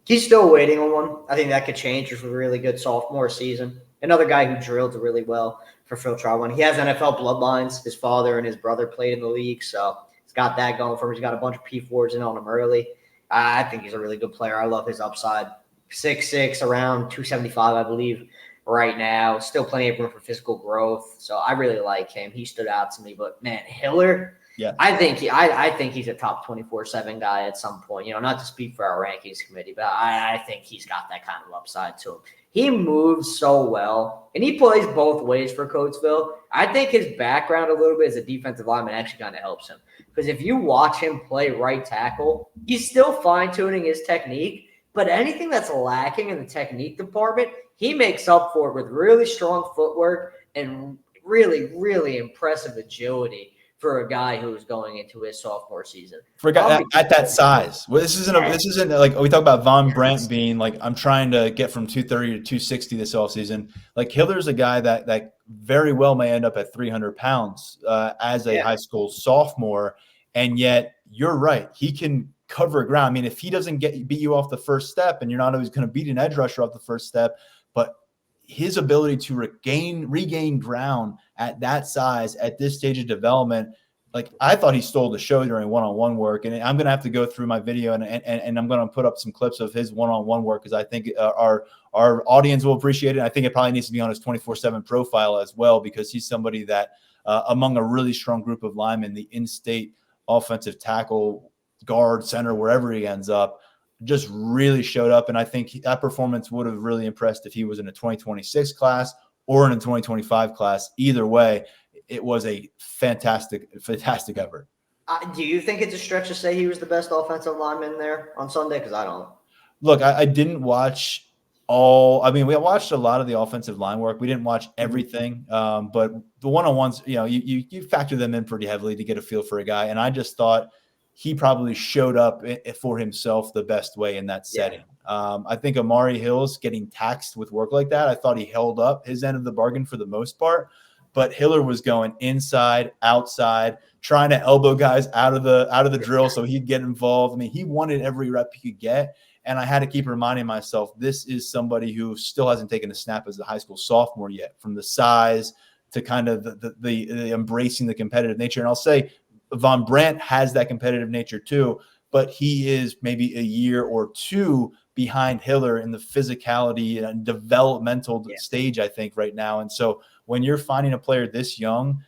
He's still waiting on one. I think that could change with a really good sophomore season. another guy who drilled really well for Phil Trotwell. He has NFL bloodlines. His father and his brother played in the league, so he's got that going for him. He's got a bunch of P4s in on him early. I think he's a really good player. I love his upside. 6'6", around 275, I believe, right now. Still plenty of room for physical growth. So I really like him. He stood out to me. But, man, Hiller, yeah, I think he's a top 24/7 guy at some point. Not to speak for our rankings committee, but I think he's got that kind of upside to him. He moves so well, and he plays both ways for Coatesville. I think his background a little bit as a defensive lineman actually kind of helps him. Because if you watch him play right tackle, he's still fine-tuning his technique, but anything that's lacking in the technique department, he makes up for it with really strong footwork and really, really impressive agility for a guy who's going into his sophomore season. For a guy at that size. Well, this isn't like we talk about Von Brandt being like, I'm trying to get from 230 to 260 this offseason. Like Hiller's a guy that very well may end up at 300 pounds as a high school sophomore. And yet you're right. He can cover ground. I mean, if he doesn't beat you off the first step, and you're not always going to beat an edge rusher off the first step, but his ability to regain ground at that size at this stage of development, like I thought he stole the show during one-on-one work. And I'm going to have to go through my video and I'm going to put up some clips of his one-on-one work because I think our audience will appreciate it. I think it probably needs to be on his 24/7 profile as well, because he's somebody that among a really strong group of linemen, the in-state offensive tackle, guard, center, wherever he ends up, just really showed up. And I think that performance would have really impressed if he was in a 2026 class or in a 2025 class. Either way, it was a fantastic effort. Do you think it's a stretch to say he was the best offensive lineman there on Sunday? Because I don't. Look, I didn't watch all. I mean, we watched a lot of the offensive line work. We didn't watch everything, but the one-on-ones, you factor them in pretty heavily to get a feel for a guy. And I just thought he probably showed up for himself the best way in that setting. I think Amari Hills getting taxed with work like that, I thought he held up his end of the bargain for the most part. But Hiller was going inside, outside, trying to elbow guys out of the drill so he'd get involved. I mean, he wanted every rep he could get. And I had to keep reminding myself, this is somebody who still hasn't taken a snap as a high school sophomore yet, from the size to kind of the embracing the competitive nature. And I'll say Von Brandt has that competitive nature too, but he is maybe a year or two behind Hiller in the physicality and developmental stage, I think, right now. And so when you're finding a player this young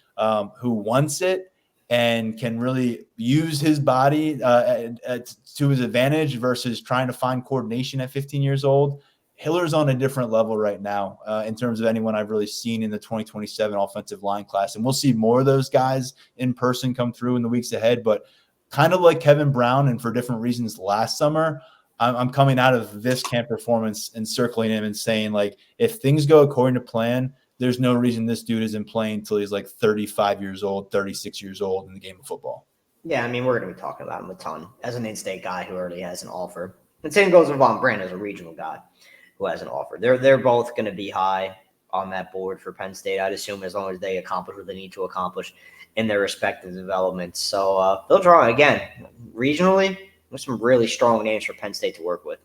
who wants it and can really use his body to his advantage versus trying to find coordination at 15 years old, Hiller's on a different level right now in terms of anyone I've really seen in the 2027 offensive line class. And we'll see more of those guys in person come through in the weeks ahead. But kind of like Kevin Brown, and for different reasons last summer, I'm coming out of this camp performance and circling him and saying, like, if things go according to plan, there's no reason this dude isn't playing until he's like 35 years old, 36 years old in the game of football. Yeah, I mean, we're going to be talking about him a ton as an in-state guy who already has an offer. And same goes with Von Brandt as a regional guy who has an offer. They're both going to be high on that board for Penn State, I'd assume, as long as they accomplish what they need to accomplish in their respective developments. So they'll draw, again, regionally, with some really strong names for Penn State to work with.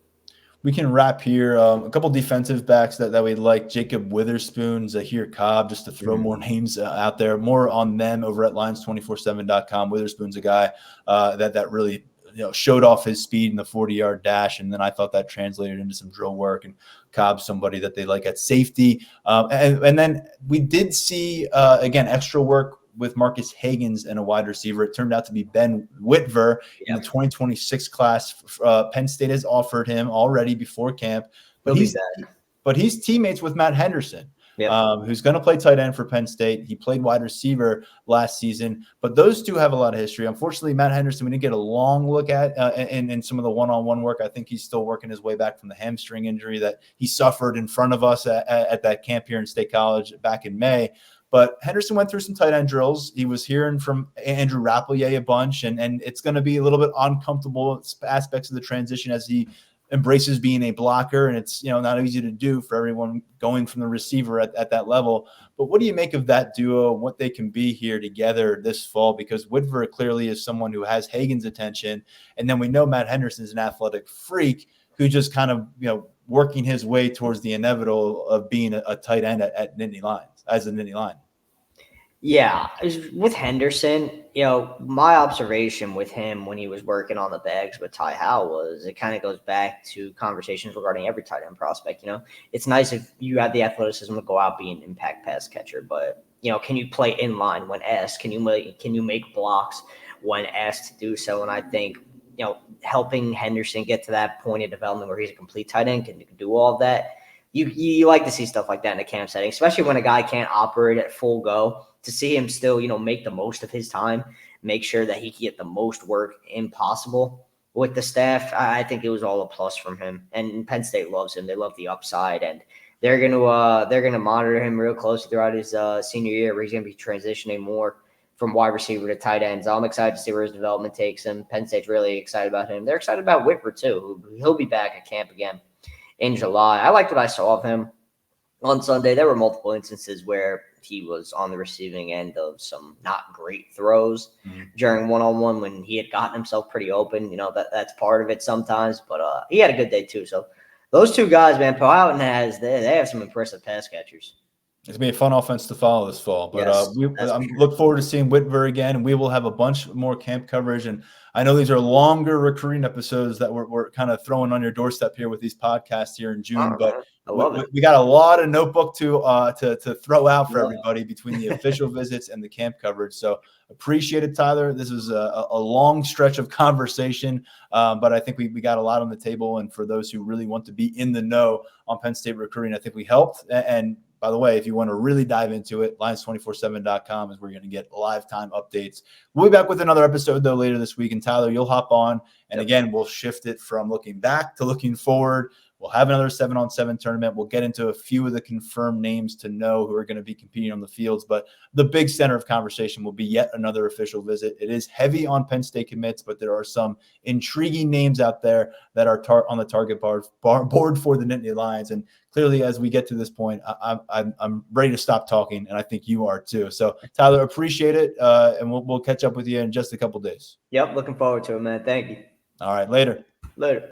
We can wrap here. A couple defensive backs that we like: Jacob Witherspoon, Zahir Cobb, just to throw more names out there. More on them over at Lions247.com. Witherspoon's a guy that really showed off his speed in the 40-yard dash, and then I thought that translated into some drill work. And Cobb's somebody that they like at safety. And then we did see, again, extra work with Marcus Higgins and a wide receiver. It turned out to be Ben Whitver in the 2026 class. Penn State has offered him already before camp, but he's teammates with Matt Henderson, who's going to play tight end for Penn State. He played wide receiver last season, but those two have a lot of history. Unfortunately, Matt Henderson, we didn't get a long look at in some of the one-on-one work. I think he's still working his way back from the hamstring injury that he suffered in front of us at that camp here in State College back in May. But Henderson went through some tight end drills. He was hearing from Andrew Rappelier a bunch, and it's going to be a little bit uncomfortable aspects of the transition as he embraces being a blocker, and it's not easy to do for everyone going from the receiver at that level. But what do you make of that duo, what they can be here together this fall? Because Whitver clearly is someone who has Hagen's attention, and then we know Matt Henderson is an athletic freak who just kind of working his way towards the inevitable of being a tight end at Nittany Lions as a Nittany Lion. Yeah, with Henderson, my observation with him when he was working on the bags with Ty Howell was it kind of goes back to conversations regarding every tight end prospect. It's nice if you have the athleticism to go out, be an impact pass catcher, but can you play in line when asked? Can you make blocks when asked to do so? And I think helping Henderson get to that point of development where he's a complete tight end can do all of that. You like to see stuff like that in a camp setting, especially when a guy can't operate at full go. To see him still, make the most of his time, make sure that he can get the most work possible with the staff. I think it was all a plus from him. And Penn State loves him. They love the upside, and they're gonna monitor him real closely throughout his senior year, where he's gonna be transitioning more from wide receiver to tight ends. I'm excited to see where his development takes him. Penn State's really excited about him. They're excited about Whitworth too. He'll be back at camp again in July. I liked what I saw of him on Sunday. There were multiple instances where he was on the receiving end of some not great throws during one-on-one when he had gotten himself pretty open. That's part of it sometimes, but he had a good day too. So those two guys, man, Outten they have some impressive pass catchers. It's going to be a fun offense to follow this fall. But yes, I look forward to seeing Whitver again, and we will have a bunch more camp coverage. And I know these are longer recruiting episodes that we're kind of throwing on your doorstep here with these podcasts here in June. But we got a lot of notebook to throw out for everybody between the official visits and the camp coverage. So appreciate it, Tyler. This was a long stretch of conversation, but I think we got a lot on the table. And for those who really want to be in the know on Penn State recruiting, I think we helped. And by the way, if you want to really dive into it, lions247.com is where you're going to get live time updates. We'll be back with another episode, though, later this week. And Tyler, you'll hop on. And again, we'll shift it from looking back to looking forward. We'll have another 7-on-7 tournament. We'll get into a few of the confirmed names to know who are going to be competing on the fields. But the big center of conversation will be yet another official visit. It is heavy on Penn State commits, but there are some intriguing names out there that are on the target board for the Nittany Lions. And clearly, as we get to this point, I'm ready to stop talking, and I think you are too. So, Tyler, appreciate it, and we'll catch up with you in just a couple days. Yep, looking forward to it, man. Thank you. All right, later. Later.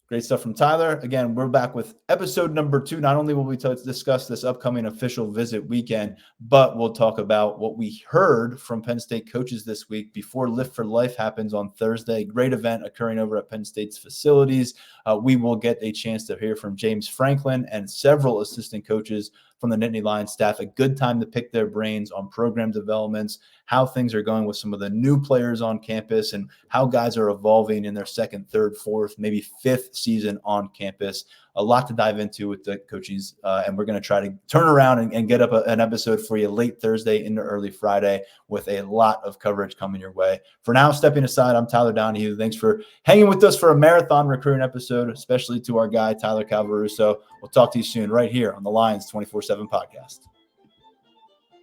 Great stuff from Tyler. Again, we're back with episode number 2. Not only will we discuss this upcoming official visit weekend, but we'll talk about what we heard from Penn State coaches this week before Lift for Life happens on Thursday. Great event occurring over at Penn State's facilities. We will get a chance to hear from James Franklin and several assistant coaches from the Nittany Lions staff. A good time to pick their brains on program developments, how things are going with some of the new players on campus, and how guys are evolving in their second, third, fourth, maybe fifth season on campus. A lot to dive into with the coaches, and we're going to try to turn around and get up an episode for you late Thursday into early Friday with a lot of coverage coming your way. For now, stepping aside, I'm Tyler Donahue. Thanks for hanging with us for a marathon recruiting episode, especially to our guy, Tyler Calvaruso. We'll talk to you soon right here on the Lions 24/7 podcast.